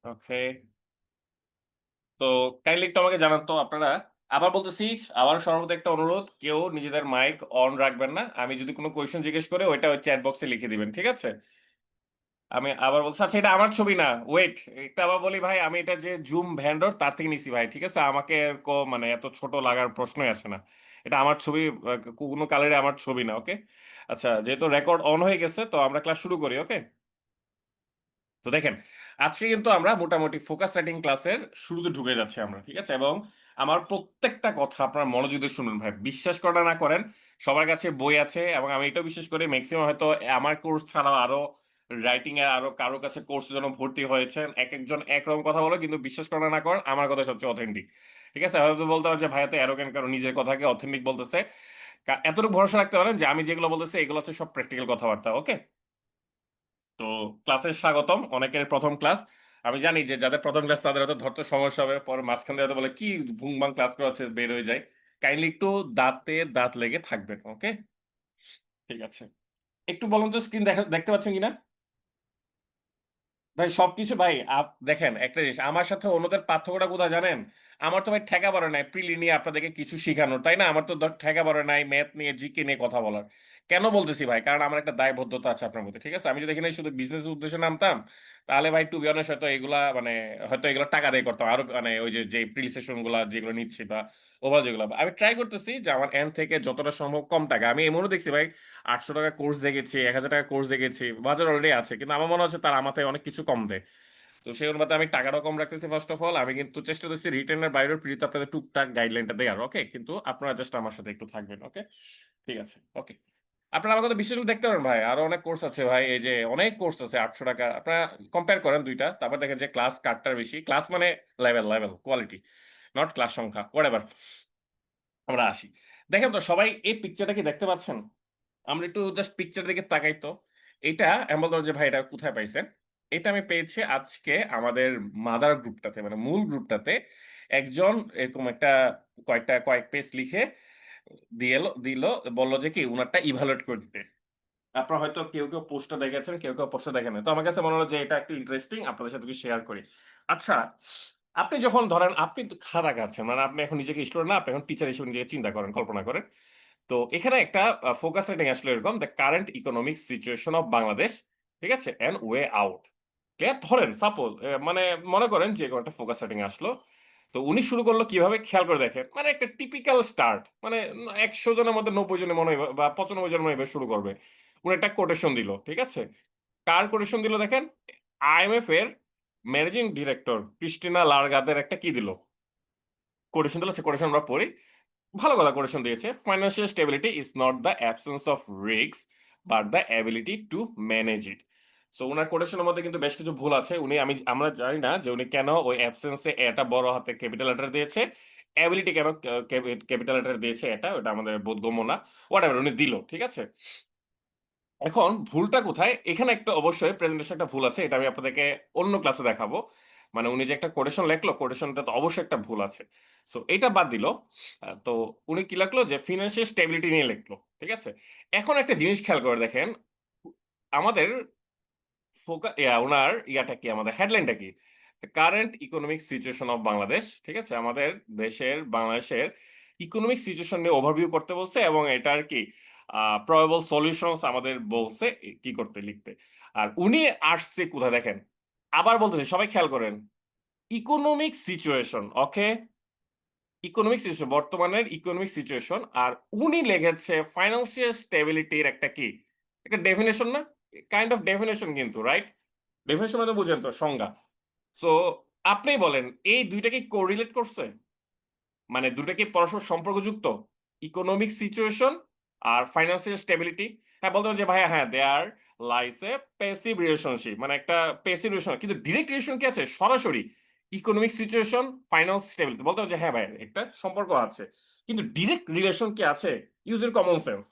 ওকে। তো কাইন্ডলি একটু আমাকে জানান তো আপনারা, আবার বলতেছি, আবার সর্বদা একটা অনুরোধ, কেউ নিজেদের মাইক অন রাখবেন না। আমি যদি কোন কোয়েশ্চেন জিজ্ঞেস করে ওইটা ওই চ্যাট বক্সে লিখে দিবেন। ঠিক আছে? আমি আবার বলছি, আচ্ছা এটা আমার ছবি না। ওয়েট, একটা আবার বলি ভাই, আমি এটা যে জুম ভেন্ডর তার থেকে নিছি ভাই। ঠিক আছে? আমাকে মানে এত ছোট লাগার প্রশ্নই আসে না। এটা আমার ছবি, কোনো কালারে আমার ছবি না। ওকে? আচ্ছা, যেহেতু রেকর্ড অন হয়ে গেছে তো আমরা ক্লাস শুরু করি। ওকে? তো দেখেন, আজকে কিন্তু আমরা মোটামুটি ফোকাস রাইটিং ক্লাসের শুরুতে ঢুকে যাচ্ছি আমরা। ঠিক আছে? এবং আমার প্রত্যেকটা কথা আপনারা মনোযোগ দিয়ে শুনুন ভাই। বিশ্বাস করেন আর না করেন, সবার কাছে বই আছে এবং আমি এটাও বিশ্বাস করি মেক্সিমাম হয়তো আমার কোর্স ছাড়াও আরো রাইটিং এর আরো কারো কাছে কোর্সের জন্য ভর্তি হয়েছেন। একেকজন একরকম কথা বলে, কিন্তু বিশ্বাস করেন আর না করেন, আমার কথা সবচেয়ে অথেন্টিক। ঠিক আছে? হয়তো বলতে পারেন যে ভাই এত অ্যারোগেন্ট কারণ নিজের কথাকে অথেন্টিক বলতেছে। এতটুকু ভরসা রাখতে পারেন যে আমি যেগুলো বলতেছি এগুলো হচ্ছে সব প্র্যাকটিক্যাল কথাবার্তা। ওকে? তো ক্লাসে স্বাগতম। অনেকের ১ম ক্লাস। আমি জানি যে যাদের ১ম ক্লাস তাদের হয়তো ধরতে সমস্যা হবে। পরে মাঝখান দিয়ে হয়তো বলে, "কি ভুং-ভাং ক্লাস করাচ্ছে?" বের হয়ে যায়। কাইন্ডলি একটু দাঁতে দাঁত লেগে থাকবেন। ওকে? ঠিক আছে। একটু বলুন তো স্ক্রিন দেখতে পাচ্ছেন কিনা? ভাই সবকিছু ভাই দেখেন একটা জিনিস, আমার সাথে অন্যদের পার্থক্যটা কোথায় জানেন? আমার তো ভাই ঠেকা পড়ে নাই প্রিলি নিয়ে আপনাদেরকে কিছু শিখানোর, তাই না? আমার তো ঠেকা পড়ে নাই ম্যাথ নিয়ে, জিকে নিয়ে কথা বলার। কেন বলতেছি ভাই? কারণ আমার একটা দায়বদ্ধতা আছে আপনার প্রতি। ঠিক আছে? আমি যদি এখানে শুধু বিজনেস উদ্দেশ্যে নামতাম, তাহলে ভাই টু বি অনেস্ট হয়তো এগুলা মানে হয়তো এগুলো টাকা দিয়ে করতাম। আরো মানে ওই যে প্রিলি সেশন গুলা যেগুলো নিচ্ছি বা ওভার যেগুলো। আমি ট্রাই করতেছি যে আমার এন্ড থেকে যতটা সম্ভব কম টাকা। আমি এমনও দেখছি ভাই, ৳৮০০ কোর্স দেখেছি, ৳১,০০০ কোর্স দেখেছি। বাজার অলরেডি আছে। কিন্তু আমার মনে হচ্ছে তারা আমার থেকে অনেক কিছু কম দেয়। তো সেই অনুপাতে আমি টাকাটাও কম রাখতেছি ফার্স্ট অফ অল। আমি কিন্তু চেষ্টা করতেছি রিটেন এর বাইরেও ফ্রিতে আপনাদের টুকটাক গাইডলাইনটা দেয়ার। ওকে? কিন্তু আপনারা জাস্ট আমার সাথে একটু থাকবেন। ওকে? ঠিক আছে। ওকে। আপনারা আমার কথা বিশ্বাস করে দেখতে পারেন ভাই। আরো অনেক কোর্স আছে ভাই। এই যে অনেক কোর্স আছে ৳৮০০। আপনারা কম্পেয়ার করেন ২ টা। তারপর দেখেন যে ক্লাস কারটার বেশি। ক্লাস মানে লেভেল, কোয়ালিটি। নট ক্লাস সংখ্যা। হোয়াটএভার। আমরা আসি। দেখেন তো সবাই এই পিকচারটা কি দেখতে পাচ্ছেন? আমরা একটু জাস্ট পিকচার দিকে তাকাই তো। এইটা আমি বললাম যে, "ভাই এটা কোথায় পাইছেন?" এটা আমি পেয়েছি আজকে আমাদের মাদার গ্রুপটাতে মানে মূল গ্রুপটাতে একজন এরকম একটা কয়েক পেজ লিখে দিল। বলল যে কি উনারটা ইভালুয়েট করে দিতে। আপনারা হয়তো কেউ পোস্টটা দেখেছেন, কেউ পোস্টটা দেখেন নাই। তো আমার কাছে মনে হলো যে এটা একটু ইন্টারেস্টিং আপনাদের সাথে একটু শেয়ার করি। আচ্ছা, আপনি যখন ধরেন আপনি তো খাতা কাটছেন, মানে আপনি এখন নিজেকে স্টুডেন্ট না, আপনি এখন টিচার হিসেবে নিজেকে চিন্তা করেন, কল্পনা করেন। তো এখানে একটা ফোকাস রাইটিং আসলো এরকম, "the current economic situation of Bangladesh", ঠিক আছে? And way out. ক্লিয়ার? ধরেন সাপোজ মানে মনে করেন যে কোনো একটা ফোকাস রাইটিং আসলো। তো উনি শুরু করলো কিভাবে খেয়াল করে দেখেন। মানে একটা টিপিক্যাল স্টার্ট। মানে ১০০ জনের মধ্যে ৯০ জনের মনে হয় বা ৯৫ জন মনে হয় এভাবে শুরু করবে। উনি একটা কোটেশন দিল। ঠিক আছে? কার কোটেশন দিল দেখেন? আইএমএফ এর ম্যানেজিং ডিরেক্টর ক্রিস্টিনা লারগাদের একটা কি দিল? কোটেশন দিল, সে কোটেশন আমরা পড়ি। ভালো কথা কোটেশন দিয়েছে। "Financial stability is not the absence of risks, but the ability to manage it." So উনার কোটেশনের মধ্যে কিন্তু বেশ কিছু ভুল আছে। আমরা জানি না যে উনি কেন ওই অ্যাবসেন্স এ এটা বড় হাতে ক্যাপিটাল লেটার দিয়েছে। এবিলিটি কেন ক্যাপিটাল লেটার দিয়েছে ওটা আমাদের বোধগম্য না। হোয়াটএভার উনি দিল। ঠিক আছে? এখন ভুলটা কোথায়? এখানে একটা অবশ্যই প্রেজেন্টেশন একটা ভুল আছে। এটা আমি আপনাদেরকে অন্য ক্লাসে দেখাবো। মানে উনি যে একটা কোটেশন লেখলো, কোটেশনটাতে অবশ্যই একটা ভুল আছে। সো এইটা বাদ দিল। তো উনি কি লিখলো যে ফিন্যান্সিয়াল স্টেবিলিটি নিয়ে লিখলো। ঠিক আছে? এখন একটা জিনিস খেয়াল করে দেখেন, উ আমাদের উনার ইয়াটা কি আমাদের হেডলাইনটা কি? Current economic situation of Bangladesh. ঠিক আছে? আমাদের বাংলাদেশের ইকোনমিক সিচুয়েশন নিয়ে ওভারভিউ করতে বলছে এবং এটার কি প্রবাবল সলিউশনস আমাদের বলছে কি করতে লিখতে। আর উনি আসছে কোথায় দেখেন। আবার বলতেছি সবাই খেয়াল করেন। ইকোনমিক সিচুয়েশন, ওকে? ইকোনমিক সিচুয়েশন, বর্তমানের ইকোনমিক সিচুয়েশন। আর উনি লিখেছে ফাইন্যান্সিয়াল স্টেবিলিটির একটা কি? একটা ডেফিনিশন না? কাইন্ড অফ ডেফিনিশন কিন্তু, রাইট? ডেফিনিশন মানে বুঝেন তো সংজ্ঞা। সো আপনি বলেন এই ২ টা কি কোরিলেট করছে? মানে ২ টা কি পরস্পর সম্পর্কযুক্ত? ইকোনমিক সিচুয়েশন আর ফাইন্যান্সিয়াল স্টেবিলিটি? হ্যাঁ, বলতে পারেন যে ভাইয়া হ্যাঁ, দেয়ার লাইস এ প্যাসিভ রিলেশনশিপ, মানে একটা প্যাসিভ রিলেশন, কিন্তু ডিরেক্ট রিলেশন কি আছে? সরাসরি ইকোনমিক সিচুয়েশন, ফাইন্যান্স স্টেবিলিটি। বলতে পারেন যে হ্যাঁ, ভাইয়া একটা সম্পর্ক আছে। কিন্তু ডিরেক্ট রিলেশন কি আছে? Use your common sense.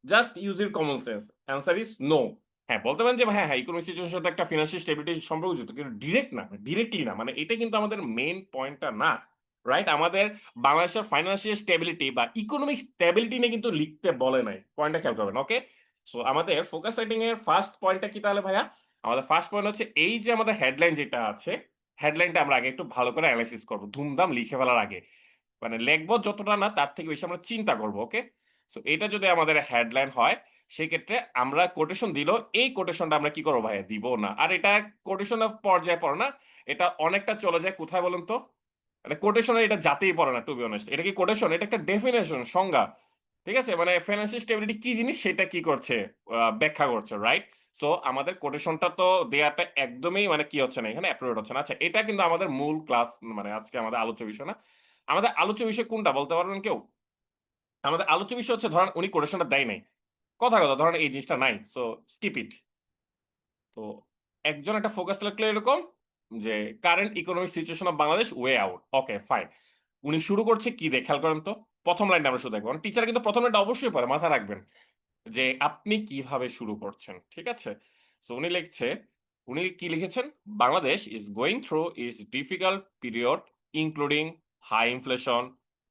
Just use your common sense. Answer is no. হ্যাঁ, বলতে পারেন যে হ্যাঁ, ইকোনমিক সিচুয়েশন এর সাথে একটা ফিন্যান্সিয়াল স্টেবিলিটি সম্পর্কযুক্ত। কিন্তু ডিরেক্ট না, ডিরেক্টলি না। মানে এটা কিন্তু আমাদের মেইন পয়েন্টটা না। রাইট? আমাদের বাংলাদেশের ফাইন্যান্সিয়াল স্টেবিলিটি বা ইকোনমিক স্টেবিলিটি নিয়ে কিন্তু লিখতে বলে নাই। পয়েন্টটা খেয়াল করবেন। ওকে? সো আমাদের ফোকাস রাইটিং এর ফার্স্ট পয়েন্টটা কি তাহলে ভাইয়া? আমাদের ফার্স্ট পয়েন্ট হচ্ছে এই যে আমাদের হেডলাইন যেটা আছে, হেডলাইনটা আমরা আগে একটু ভালো করে এনালাইসিস করব। ধুমধাম লিখে ফেলার আগে। মানে লিখবো যতটা না তার থেকে বেশি আমরা চিন্তা করব। ওকে? সো এটা যদি আমাদের হেডলাইন হয়, সেক্ষেত্রে আমরা কোটেশন দিলেও এই কোটেশনটা আমরা কি করব ভাইয়া? দিব না। আর এটা কোটেশন অফ পর্যায়ে পড়ে না। এটা অনেকটা চলে যায় কোথায় বলুন তো? মানে কোটেশন এ এটা জাতেই পড়ে না টু বি অনেস্ট। এটা কি কোটেশন? এটা একটা ডেফিনিশন, সংজ্ঞা। ঠিক আছে? মানে ফিন্যান্সিয়াল স্টেবিলিটি কি জিনিস সেটা কি করছে? ব্যাখ্যা করছে, রাইট? সো আমাদের কোটেশনটা তো দেয়াটা একদমই মানে কি হচ্ছে না, এখানে অ্যাপ্রোপ্রিয়েট হচ্ছে না। আচ্ছা, এটা কিন্তু আমাদের মূল ক্লাস মানে আজকে আমাদের আলোচ্য বিষয় না। আমাদের আলোচ্য বিষয় কোনটা বলতে পারবেন কেউ? আমাদের আলোচ্য বিষয় হচ্ছে ধরেন উনি কোটেশনটা দেয় নাই। কথা ধরেন এই জিনিসটা নাই। সো স্কিপ ইট। তো একজন একটা ফোকাস রাখলো এরকম যে current economic situation of Bangladesh way out. Okay, fine. উনি শুরু করছে কি দিয়ে খেয়াল করেন তো? ১ম লাইনটা আমরা শুধু দেখব। টিচার কিন্তু ১ম লাইনটা অবশ্যই পড়ে, মাথায় রাখবেন। যে আপনি কিভাবে শুরু করছেন। ঠিক আছে? সো উনি কি লিখেছেন? Bangladesh is going through its difficult period including high inflation,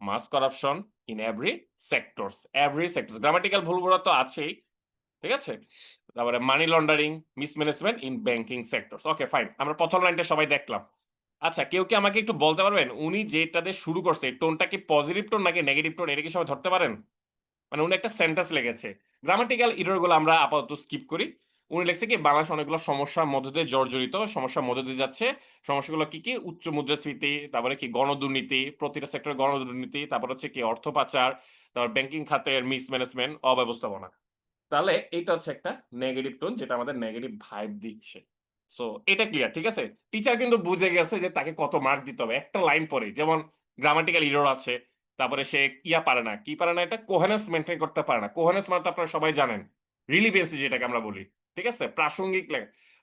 mass corruption in every sectors. Every sectors. Grammatical ভুলগুলো তো আছেই। ঠিক আছে? তারপরে money laundering, mismanagement in banking sectors. Okay, fine. আমরা ১ম লাইনটা সবাই দেখলাম। আচ্ছা, কেউ কি আমাকে একটু বলতে পারবেন উনি যেটা দিয়ে শুরু করছে টোনটা কি পজিটিভ টোন নাকি নেগেটিভ টোন, এটা কি সবাই ধরতে পারেন? মানে উনি একটা সেন্টেন্স লিখেছে। গ্রামাটিক্যাল এরর গুলো আমরা আপাতত স্কিপ করি। উনি লিখছে কি বাংলাদেশ অনেকগুলো সমস্যার মধ্য দিয়ে জর্জরিত, সমস্যার মধ্য দিয়ে যাচ্ছে। সমস্যাগুলো কি? উচ্চ মুদ্রাস্ফীতি, তারপরে কি গণদুর্নীতি, প্রতিটা সেক্টরে গণদুর্নীতি, তারপর হচ্ছে কি অর্থ পাচার, তারপর ব্যাংকিং খাতের মিসম্যানেজমেন্ট, অব্যবস্থাপনা। তাহলে এইটা হচ্ছে একটা নেগেটিভ টোন যেটা আমাদের নেগেটিভ ভাইব দিচ্ছে। সো এটা ক্লিয়ার, ঠিক আছে? টিচার কিন্তু বুঝে গেছে যে তাকে কত মার্ক দিতে হবে। একটা লাইন পড়েই। যেমন গ্রামাটিক্যাল এরর আছে। তারপরে সে পারে না। কি পারে না এটা? কোহেরেন্স মেইনটেইন করতে পারে না। কোহেরেন্স মানে তো আপনারা সবাই জানেন। রিলিভেন্সি যেটাকে আমরা বলি। ঠিক আছে? প্রাসঙ্গিক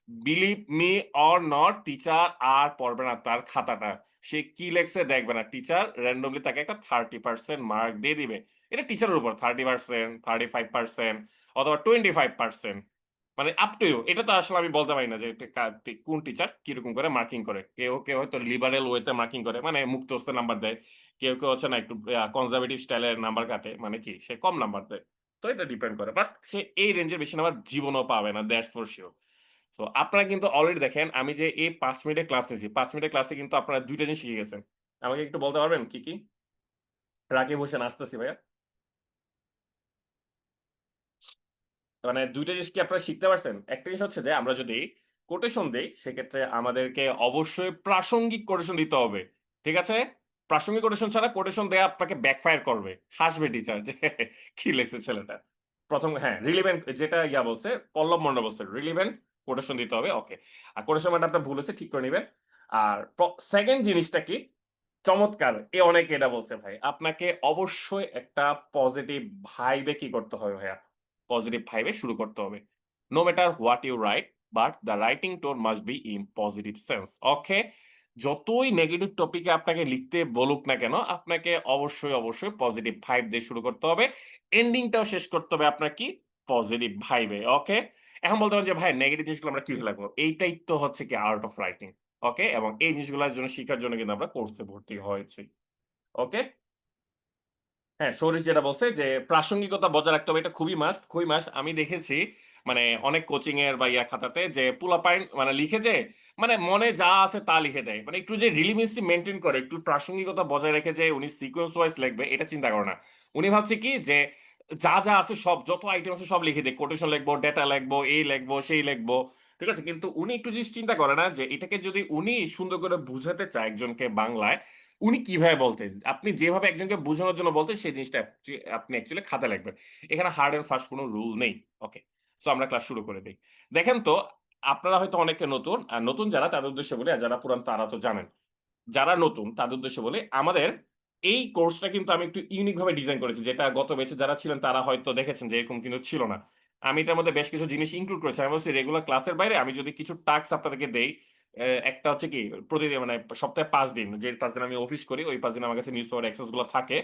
believe me or not, teacher আর পড়বে না তার খাতাটা। সে কি লেখছে দেখবে না। টিচার র‍্যান্ডমলি তাকে একটা 30% মার্ক দিয়ে দিবে। এটা টিচারের উপর 30%, 35% অথবা 25%, মানে আপ টু ইউ। এটা তো আসলে আমি বলতে পারি না যে এটা কোন টিচার কিরকম করে মার্কিং করে। কেউ হয়তো লিবারেল ওয়েতে মার্কিং করে, মানে মুক্ত হস্তে নাম্বার দেয়। কেউ হচ্ছে না একটু কনজারভেটিভ স্টাইলের নাম্বার কাটে, মানে কি সে কম নাম্বার দেয়। তো এটা ডিপেন্ড করে, বাট সে এই রেঞ্জের বেশি নাম্বার জীবনও পাবে না, দ্যাটস ফর শিওর। সো আপনারা কিন্তু অলরেডি দেখেন আমি যে এই ৫ মিনিটের ক্লাস নিয়েছি, ৫ মিনিটের ক্লাসে কিন্তু আপনারা দুইটা জিনিস শিখে গেছেন। আমাকে একটু বলতে পারবেন কি কি? রাকিব হোসেন, আসতেছি ভাইয়া। মানে ২ টা জিনিস কি আপনারা শিখতে পারছেন? একটা জিনিস হচ্ছে যে আমরা যদি কোটেশন দেই, সেক্ষেত্রে আমাদেরকে অবশ্যই প্রাসঙ্গিক কোটেশন দিতে হবে। ঠিক আছে? প্রাসঙ্গিক কোটেশন ছাড়া কোটেশন দেয়া আপনাকে ব্যাকফায়ার করবে। হাসবে টিচার যে কি লিখছে ছেলেটা। ১ম হ্যাঁ, রিলেভেন্ট যেটা বলছে, পল্লব মন্ডল বলছে রিলেভেন্ট কোটেশন দিতে হবে। ওকে। আর কোটেশন মানে আপনার ভুল হচ্ছে, ঠিক করে নিবেন। আর 2nd জিনিসটা কি? চমৎকার! অনেকে এটা বলছে ভাই। আপনাকে অবশ্যই একটা পজিটিভ ভাইবে কি করতে হবে ভাইয়া? পজিটিভ ভাইবে শুরু করতে হবে। No matter what you write, but the writing tone must be in positive sense. Okay? যতই নেগেটিভ টপিকে আপনাকে লিখতে বলুক না কেন, আপনাকে অবশ্যই পজিটিভ ভাইব দিয়ে শুরু করতে হবে। এন্ডিংটাও শেষ করতে হবে আপনার কি? পজিটিভ ভাইবে। ওকে? এখন বলতে পারেন যে, "ভাই নেগেটিভ জিনিসগুলো আমরা কিভাবে লাগবো?" এইটাই তো হচ্ছে কি আর্ট অফ রাইটিং। ওকে? এবং এই জিনিসগুলার জন্য শিখার জন্য কিন্তু আমরা কোর্সে ভর্তি হয়েছি। ওকে? হ্যাঁ, সৌরিশ যেটা বলছে যে প্রাসঙ্গিকতা বজায় রাখতে হবে, এটা খুবই মাস্ট। আমি দেখেছি মানে অনেক কোচিং এর বা খাতাতে যে পোলাপাইন মানে লিখে যে মানে মনে যা আছে তা লিখে দেয়। মানে একটু যে রিলিভেন্সি মেইনটেইন করে, একটু প্রাসঙ্গিকতা বজায় রেখে যে উনি সিকোয়েন্স ওয়াইজ লিখবে এটা চিন্তা করে না। উনি ভাবছে কি যে যা আছে সব যত আইটেম আছে সব লিখে দেই। কোটেশন লিখবো, ডেটা লিখবো, এই লিখবো, সেই লিখবো। ঠিক আছে? কিন্তু উনি একটু জিনিস চিন্তা করে না যে এটাকে যদি উনি সুন্দর করে বুঝাতে চায় একজনকে বাংলায়, উনি কিভাবে বলতেন? আপনি যেভাবে একজনকে বোঝানোর জন্য বলতেন সেই জিনিসটা আপনি অ্যাকচুয়ালি খাতায় লিখবেন। এখানে হার্ড অ্যান্ড ফাস্ট কোন রুল নেই। ওকে। সো আমরা ক্লাস শুরু করে দেই। দেখেন তো আপনারা হয়তো অনেকে নতুন। আর নতুন যারা তাদের উদ্দেশ্যে বলি, আর যারা পুরান তারা তো জানেন। যারা নতুন তাদের উদ্দেশ্যে বলি, আমাদের এই কোর্সটা কিন্তু আমি একটু ইউনিক ভাবে ডিজাইন করেছি। যেটা গত ব্যাচে যারা ছিলেন তারা হয়তো দেখেছেন যে এরকম কিন্তু ছিল না। আমি এটার মধ্যে বেশ কিছু জিনিস ইনক্লুড করেছি। আমি বলছি রেগুলার ক্লাসের বাইরে আমি যদি কিছু টাস্ক আপনাদেরকে দেই, একটা হচ্ছে কি প্রতিদিন মানে সপ্তাহে ৫ দিন, যে ৫ দিন আমি অফিস করি, ওই ৫ দিন আমার কাছে নিউজ পেপার অ্যাক্সেস গুলো থাকে।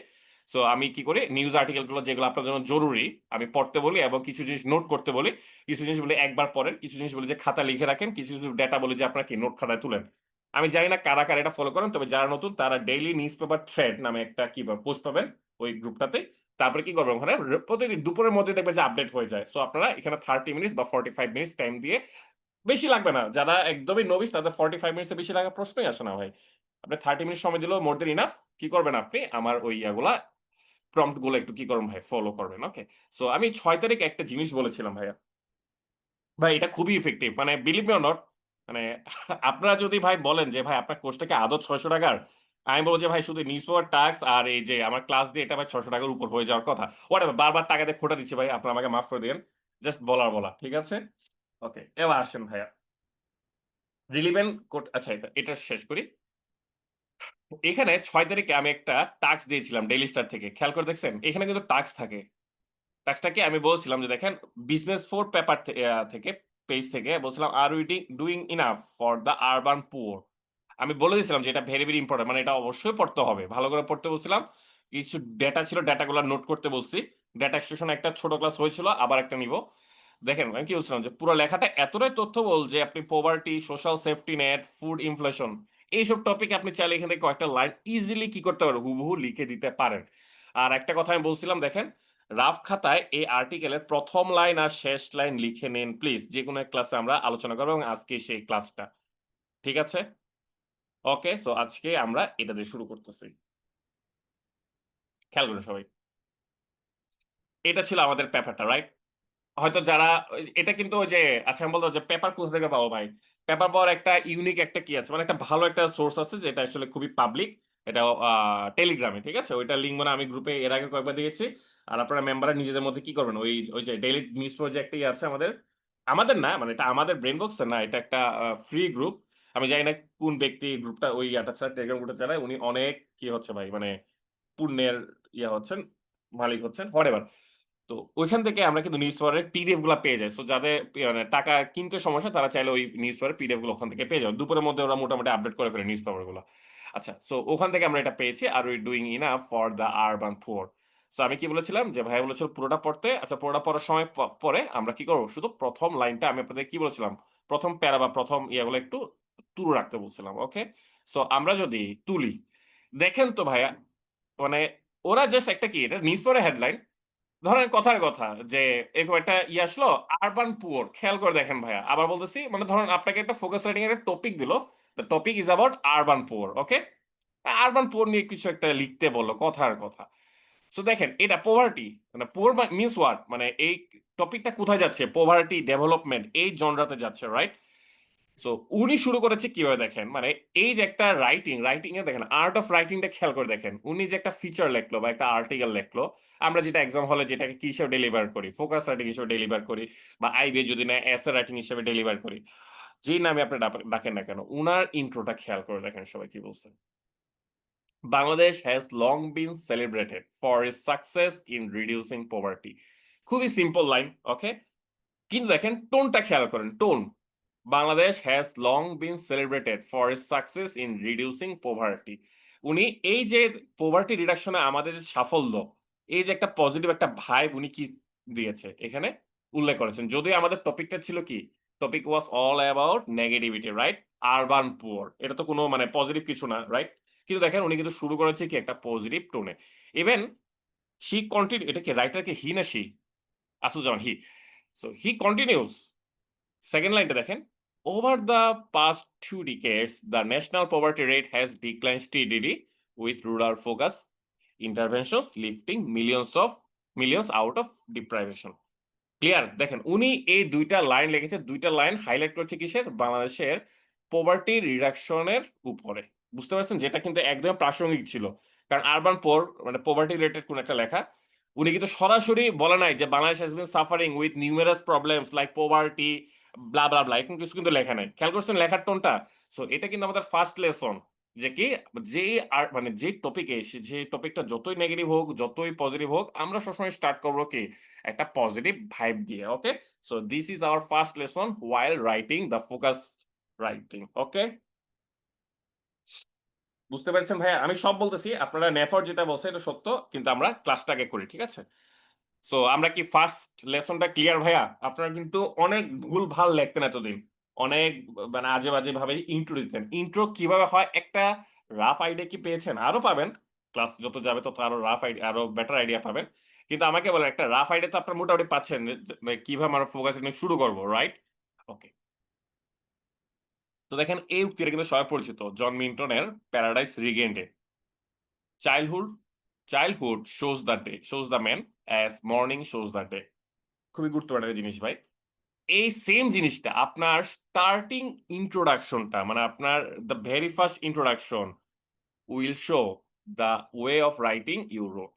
সো আমি কি করি নিউজ আর্টিকেল গুলো যেগুলো আপনার জন্য জরুরি, আমি পড়তে বলি এবং কিছু জিনিস নোট করতে বলি। কিছু জিনিস বলি একবার পড়েন, কিছু জিনিস বলি যে খাতায় লিখে রাখেন, কিছু ডেটা বলি যে আপনার কি নোট খাতায় তুলেন। আমি জানি না কারা এটা ফলো করেন। তবে যারা নতুন তারা ডেইলি নিউজ পেপার থ্রেড নামে একটা পোস্ট পাবেন ওই গ্রুপটাতে। তারপরে কি করবেন ওখানে প্রতিদিন দুপুরের মধ্যে দেখবেন যে আপডেট হয়ে যায়। সো আপনারা এখানে 30 মিনিটস বা 45 মিনিটস টাইম দিয়ে বেশি লাগবে না। যারা একদমই নবিস তাদের 45 মিনিটস এর বেশি লাগার প্রশ্নই আসে না ভাই। আপনি 30 মিনিট সময় দিলেও মোর দ্যান ইনাফ। কি করবেন আপনি? আমার ওই ইয়াগুলা প্রম্পট গুলো একটু কি করবেন ভাই? ফলো করবেন। ওকে? সো আমি ৬ তারিখ একটা জিনিস বলেছিলাম ভাইয়া। ভাই এটা খুবই ইফেক্টিভ। মানে বিলিভ মি অর নট মানে আপনারা যদি ভাই বলেন যে ভাই আপনার কোর্সটা কি আদৌ ৳৬০০ র? আমি বলব যে ভাই শুধু নিউজ পেপার টাস্ক আর এই যে আমার ক্লাস দিয়ে এটা ভাই ৳৬০০ র উপর হয়ে যাওয়ার কথা। হোয়াটএভার বারবার টাকা দিয়ে খোঁটা দিচ্ছি ভাই। আপনারা আমাকে মাফ করে দিয়েন। জাস্ট বলার বলা। ঠিক আছে? ওকে। এবার আসেন ভাইয়া। রিলিভেন্ট কোট আচ্ছা এটা শেষ করি। এখানে ৬ তারিখে আমি একটা টাস্ক দিয়েছিলাম ডেইলি স্টার থেকে। খেয়াল করে দেখছেন? এখানে কিন্তু টাস্ক থাকে। টাস্কটাকে আমি বলছিলাম যে দেখেন বিজনেস ফর পেপার থেকে পেজ থেকে বলছিলাম আর we doing enough for the urban poor. আমি বলে দিয়েছিলাম যে এটা ভেরি ভেরি ইম্পর্টেন্ট মানে এটা অবশ্যই পড়তে হবে ভালো করে পড়তে বলছিলাম কিছু ডেটা ছিল ডেটাগুলো নোট করতে বলছি ডেটা এক্সট্রাকশন একটা ছোট ক্লাস হয়েছিল আবার একটা নিব দেখেন আমি কি বলছিলাম যে পুরো লেখাটা এতটাই তথ্যবহুল যে আপনি poverty social safety net food inflation এইসব টপিক আপনি চাইলে এখান থেকে কয়েকটা লাইন ইজিলি কি করতে পারেন হুবহু লিখে দিতে পারেন আর একটা কথা আমি বলছিলাম দেখেন রাফ খাতায় এই আর্টিকেলের প্রথম লাইন আর শেষ লাইন লিখে নিন প্লিজ যে কোনো এক ক্লাসে আমরা আলোচনা করবো এবং আজকে সেই ক্লাসটা ঠিক আছে ওকে সো আজকে আমরা এটা দিয়ে শুরু করতেছি খেয়াল করুন সবাই এটা ছিল আমাদের পেপারটা রাইট হয়তো যারা এটা কিন্তু ওই যে আচ্ছা আমি বলতে যে পেপার কোথা থেকে পাবো ভাই পেপার পাওয়ার একটা ইউনিক একটা কি আছে মানে একটা ভালো একটা সোর্স আছে যেটা আসলে খুবই পাবলিক এটা টেলিগ্রামে ঠিক আছে ওইটা লিঙ্ক মানে আমি গ্রুপে এর আগে কয়েকবার দেখেছি আর আপনারা মেম্বাররা নিজেদের মধ্যে কি করবেন ওই ওই যে ডেইলি নিউজ প্রজেক্টই আছে আমাদের আমাদের না মানে এটা আমাদের ব্রেন বক্স না এটা একটা ফ্রি গ্রুপ আমি জানি না কোন ব্যক্তি গ্রুপটা ওই ইয়াটা ছাড়া টেলিগ্রাম গ্রুপটা চালায় উনি অনেক কি হচ্ছে ভাই মানে পুণ্যের ইয়া হচ্ছেন, মালিক হচ্ছেন, হোয়াটএভার। তো ঐখান থেকে আমরা কিন্তু নিউজ পেপারের পিডিএফ গুলা পেয়ে যাই। সো যাদের মানে টাকা কিনতে সমস্যা তারা চাইলে ওই নিউজ পেপারের পিডিএফ গুলো ওখান থেকে পেয়ে যাবে। দুপুরের মধ্যে ওরা মোটামুটি আপডেট করে ফেলে নিউজ পেপার গুলো। আচ্ছা, সো ওখান থেকে আমরা এটা পেয়েছি। আর we doing enough for the urban poor. So আমি কি বলেছিলাম যে ভাইয়া বলেছিল পুরোটা পড়তে। আচ্ছা পুরোটা পড়ার সময় পরে আমরা কি করব? শুধু ১ম লাইনটা আমি আপনাদের কি বলেছিলাম? ১ম প্যারা বা ১ম ইয়াগুলো একটু তুলে রাখতে বলছিলাম। ওকে? সো আমরা যদি তুলি, দেখেন তো ভাইয়া মানে ওরা জাস্ট একটা কি এটা নিউজ পেপারের হেডলাইন। ধরেন কথার কথা যে এরকম একটা ইয়ে আসলো আরবান পুয়ার খেয়াল করে দেখেন ভাইয়া। আবার বলতেছি মানে ধরেন আপনাকে একটা ফোকাস রাইটিং এর একটা টপিক দিল। The topic is about urban poor. Okay? Urban poor নিয়ে কিছু একটা লিখতে বলল কথার কথা। সো দেখেন এটা পোভার্টি মানে পুয়ার মিনস হোয়াট? মানে এই টপিকটা কোথায় যাচ্ছে? পোভার্টি, ডেভেলপমেন্ট এই জনরাতে যাচ্ছে, রাইট? সো উনি শুরু করেছে কিভাবে দেখেন মানে এই যে একটা রাইটিং এ দেখেন আর্ট অফ রাইটিং টা খেয়াল করে দেখেন উনি যে একটা ফিচার লিখলো বা একটা আর্টিকেল লিখলো আমরা যেটা এক্সাম হলে যেটাকে কি হিসেবে ডেলিভার করি ফোকাস রাইটিং হিসেবে ডেলিভার করি বা আইবি যদি না এসে রাইটিং হিসেবে ডেলিভার করি যেই নামে আপনি ডাকেন না কেন উনার ইন্ট্রোটা খেয়াল করে দেখেন সবাই কি বলছেন Bangladesh has long been celebrated for its success in reducing poverty খুবই সিম্পল লাইন ওকে কিন্তু দেখেন টোনটা খেয়াল করেন tone Bangladesh has long bin celebrated for its success in reducing poverty উনি এই যে পোভার্টি রিডাকশনে আমাদের যে সাফল্য এই যে একটা পজিটিভ একটা ভাইব উনি কি দিয়েছে এখানে উল্লেখ করেছেন যদিও আমাদের টপিকটা ছিল কি topic was all about negativity right urban poor এটা তো কোনো মানে পজিটিভ কিছু না রাইট কিন্তু দেখেন উনি কিন্তু শুরু করেছে কি একটা পজিটিভ টোনে ইভেন শি কন্টিনিউ এটা কি রাইটার কি হি না she Asuzzaman he so he continuous second লাইনটা দেখেন over the past 2 decades the national poverty rate has declined steadily with rural focus interventions lifting millions out of deprivation clear দেখেন উনি এই দুইটা লাইন লিখেছে দুইটা লাইন হাইলাইট করছে কিসের বাংলাদেশের পোভার্টি রিডাকশনের উপরে বুঝতে পারছেন যেটা কিন্তু একদম প্রাসঙ্গিক ছিল কারণ আরবান পোর মানে পোভার্টি রিলেটেড কোন একটা লেখা উনি কিন্তু সরাসরি বলে নাই যে Bangladesh has been suffering with numerous problems like poverty blah blah blah এরকম কিছু কিন্তু লেখা নাই খেয়াল করছেন লেখার টোনটা সো এটা কিন্তু আমাদের ফার্স্ট লেসন যে কি যে আর মানে যে টপিকে যে টপিকটা যতই নেগেটিভ হোক যতই পজিটিভ হোক আমরা সবসময় স্টার্ট করবো কি একটা পজিটিভ ভাইব দিয়ে okay so this is our first lesson while writing the focus writing ওকে বুঝতে পারছেন ভাইয়া আমি সব বলতেছি আপনারা নেফর যেটা বলছে এটা সত্য কিন্তু আমরা ক্লাসটাকে করি ঠিক আছে সো আমরা কি ফার্স্ট লেসনটা ক্লিয়ার ভাইয়া আপনারা কিন্তু অনেক ভুল ভাল লিখতেন এতদিন অনেক মানে আজে বাজে ভাবে ইন্ট্রো দিতেন ইন্ট্রো কিভাবে হয় একটা রাফ আইডিয়া কি পেয়েছেন আরো পাবেন ক্লাস যত যাবে তত আরো রাফ আইডিয়া আরো বেটার আইডিয়া পাবেন কিন্তু আমাকে বলেন একটা রাফ আইডিয়া তো আপনারা মোটামুটি পাচ্ছেন যে কিভাবে আমরা ফোকাস শুরু করবো রাইট ওকে তো দেখেন এই উক্তিটা কিন্তু সবাই পরিচিত, জন মিল্টনের paradise regained. Childhood childhood shows the man as morning shows the day. খুবই গুরুত্বপূর্ণ একটা জিনিস ভাই। এই সেম জিনিসটা আপনার স্টার্টিং ইন্ট্রোডাকশনটা, মানে আপনার the very first introduction will show the way of writing you wrote.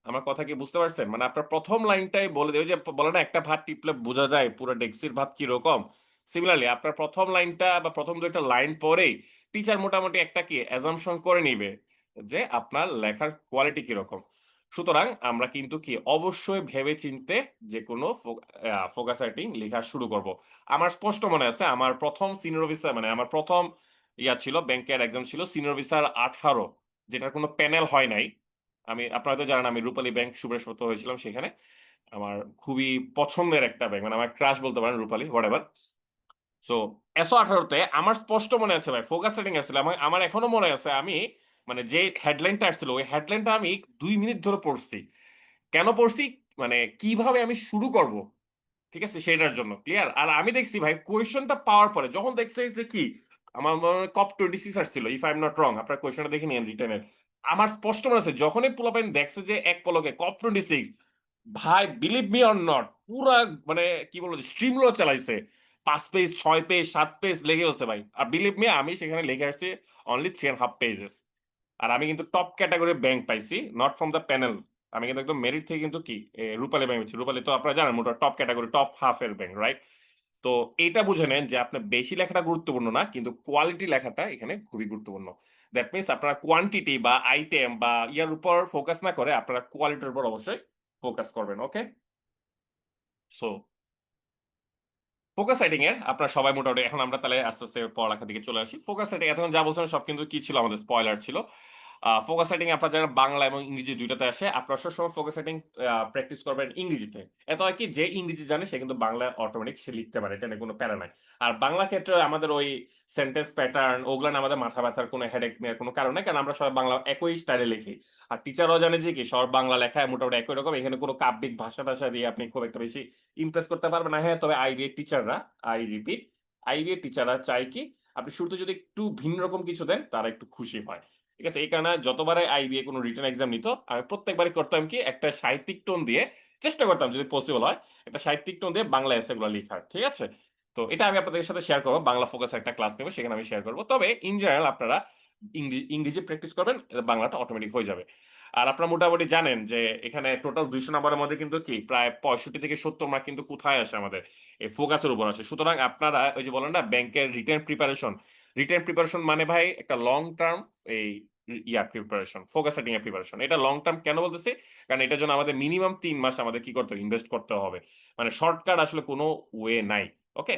আমার কথা কি বুঝতে পারছেন? মানে আপনার প্রথম লাইনটাই বলে দেয়, ওই যে বলে না একটা ভাত টিপলে বোঝা যায় পুরো ডেক্সির ভাত কিরকম। সিমিলারলি আপনার প্রথম লাইনটা বা প্রথম দু একটা লাইন পরেই টিচার মোটামুটি একটা কি অ্যাজাম্পশন করে নিবে যে আপনার লেখার কোয়ালিটি কিরকম। সুতরাং আমরা কিন্তু কি অবশ্যই ভেবে চিন্তে যে কোনো ফোকাস রাইটিং লেখা শুরু করব। আমার স্পষ্ট মনে আছে আমার প্রথম সিনিয়র অফিসার, মানে আমার প্রথম ছিল ব্যাংকের এক্সাম ছিল সিনিয়র অফিসার 18, যেটার কোনো প্যানেল হয় নাই। আপনারা হয়তো জানেন আমি রূপালী ব্যাংক সুব্রত হয়েছিলাম সেখানে। আমার খুবই পছন্দের একটা ব্যাংক, মানে আমার ক্রাশ বলতে পারেন রূপালী, হোয়াটএভার। সো এসো 18 তে আমার স্পষ্ট মনে আছে ভাই ফোকাস সেটিং আসছিল। আমার এখনো মনে আছে আমি মানে যে হেডলাইনটা আসছিল ওই হেডলাইনটা আমি 2 মিনিট ধরে পড়ছি। কেন পড়ছি? মানে কিভাবে আমি শুরু করব, ঠিক আছে সেটার জন্য ক্লিয়ার। আর আমি দেখছি ভাই কোয়েশনটা পাওয়ার পরে যখন দেখছি যে কি আমার মনে হয় কপ 26 আসছিল, if I am not wrong, আপনার কোয়েশনটা দেখে নিন রিটেনের। আমার স্পষ্ট মনে আছে যখনই পোলাপাইন দেখছে যে এক পলকে কপ 26, ভাই বিলিভ মি অর নট পুরা মানে কি বলবো স্ট্রিমলো চালাইছে। 5 পেজ 6 পেজ 7 পেজ লেগে গেছে ভাই। আর বিলিভ মি আমি সেখানে লিখে আসছি অনলি 3.5 পেজেস। আর আমি কিন্তু টপ ক্যাটাগরি ব্যাংক পাইছি, নট ফ্রম দ্য প্যানেল। আমি কিন্তু একদম মেরিট থেকে কিন্তু কি রূপালী ব্যাংক পেয়েছি। রূপালী তো আপনারা জানেন মোটা টপ ক্যাটাগরি টপ হাফের ব্যাংক, রাইট? তো এইটা বুঝে নেন যে আপনার বেশি লেখাটা গুরুত্বপূর্ণ না, কিন্তু কোয়ালিটি লেখাটা এখানে খুবই গুরুত্বপূর্ণ। দ্যাট মিনস আপনারা কোয়ান্টিটি বা আইটেম বা ইয়ার উপর ফোকাস না করে আপনারা কোয়ালিটির উপর অবশ্যই ফোকাস করবেন। ওকে, সো ফোকাস সেটিং এ আপনার সবাই মোটামুটি এখন আমরা তাহলে আস্তে আস্তে পড়ালেখার দিকে চলে আসি। ফোকাস সেটিং এতক্ষণ যা বলছিলাম সব কিন্তু কি ছিল আমাদের স্পয়লার ছিল। ফোকাস সেটিং আপনার যারা বাংলা এবং ইংরেজি দুইটাতে আসে আপনারা সবসময় ফোকাস সেটিং প্র্যাকটিস করবেন ইংরেজিতে। এত হয় কি যে ইংরেজি জানে সে কিন্তু বাংলা অটোমেটিক সে লিখতে পারে, এটা নিয়ে কোনো প্যারা নাই। আর বাংলা ক্ষেত্রে আমাদের ওই সেন্টেন্স প্যাটার্ন ওগুলা না আমাদের মাথা ব্যথার কোনো হেডেক নেওয়ার কোনো কারণ নেই, কারণ আমরা সবাই বাংলা একই স্টাইলে লিখি। আর টিচারও জানে যে কি সব বাংলা লেখায় মোটামুটি একই রকম, এখানে কোনো কাব্যিক ভাষা টাষা দিয়ে আপনি খুব একটা বেশি ইমপ্রেস করতে পারবেন না। হ্যাঁ, তবে আইবিএ টিচাররা, আই রিপিট, আইবিএ টিচাররা চাই কি আপনি শুরুতে যদি একটু ভিন্ন রকম কিছু দেন তারা একটু খুশি হয়। ঠিক আছে, এই কারণে যতবারে আইবিএ কোনো রিটেন এক্সাম নিত আমি প্রত্যেকবারই করতাম কি একটা সাহিত্যিক টোন দিয়ে চেষ্টা করতাম যদি পসিবল হয় একটা সাহিত্যিক টোন দিয়ে বাংলা এসে গুলো লেখার। ঠিক আছে, তো এটা আমি আপনাদের সাথে শেয়ার করবো, বাংলা ফোকাস একটা ক্লাস নেবো সেখানে আমি শেয়ার করবো। তবে ইন জেনারেল আপনারা ইংরেজি প্র্যাকটিস করবেন, বাংলাটা অটোমেটিক হয়ে যাবে। আর আপনারা মোটামুটি জানেন যে এখানে টোটাল 200 নম্বরের মধ্যে কিন্তু কি প্রায় 65 থেকে 70 মার্ক কিন্তু কোথায় আসে আমাদের এই ফোকাসের উপর আসে। সুতরাং আপনারা ওই যে বলেন না ব্যাংকের রিটেন প্রিপারেশন মানে ভাই একটা লং টার্ম এই প্রিপারেশন, ফোকাস সেটিং এর প্রিপারেশন। এটা লং টার্ম কেন বলতেছি? কারণ এটার জন্য আমাদের মিনিমাম 3 মাস আমাদের কি করতে হবে, ইনভেস্ট করতে হবে। মানে শর্টকাট আসলে কোনো ওয়ে নাই। ওকে,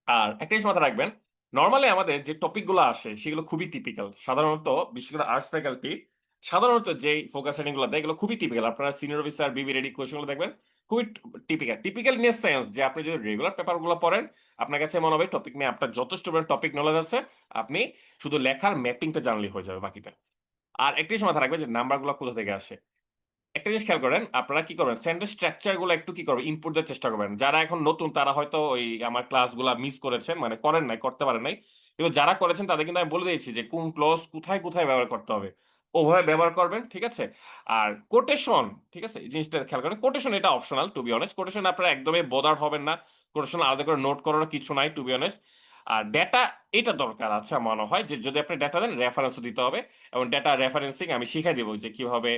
আর একটা জিনিস মাথায় রাখবেন, নরমালি আমাদের যে টপিক গুলো আসে সেগুলো খুবই টিপিক্যাল। সাধারণত বিশেষ করে আর্টস ফ্যাকাল্টি সাধারণত যে ফোকাস সেটিং গুলো দেয় এগুলো খুবই টিপিক্যাল। আপনারা সিনিয়র অফিসার বিবি রেডি কোয়েশ্চন গুলো দেখবেন খুবই টিপিক্যাল ইন সেন্স যে আপনি যদি রেগুলার পেপার গুলো পড়েন আপনার কাছে মনে হবে টপিক নিয়ে আপনার যথেষ্ট টপিক নলেজ আছে, আপনি শুধু লেখার ম্যাপিংটা জানলেই হয়ে যাবে বাকিটা। আর একটা জিনিস মাথায় রাখবেন যে নাম্বার গুলো কোথা থেকে আসে। একটা জিনিস খেয়াল করেন, আপনারা কি করবেন সেন্টেন্স স্ট্রাকচার গুলো একটু কি করবেন ইনপুট দেওয়ার চেষ্টা করবেন। যারা এখন নতুন তারা হয়তো ওই আমার ক্লাসগুলো মিস করেছেন, মানে করেন নাই, করতে পারেন নাই। কিন্তু যারা করেছেন তাদের কিন্তু আমি বলে দিয়েছি যে কোন ক্লজ কোথায় কোথায় ব্যবহার করতে হবে, ওভাবে ব্যবহার করবেন। ঠিক আছে, আর কোটেশন, ঠিক আছে এই জিনিসটা খেয়াল করেন, কোটেশন এটা optional to be honest. Quotation আপনারা একদমই বদার হবেন না, কোটেশন আলাদা করে নোট করার কিছু নাই টু বি অনেস্ট। আর ডেটা এটা দরকার আছে আমার মনে হয় যে যদি আপনি ডেটা দেন রেফারেন্সও দিতে হবে, এবং ডেটা রেফারেন্সিং আমি শিখাই দেবো যে কিভাবে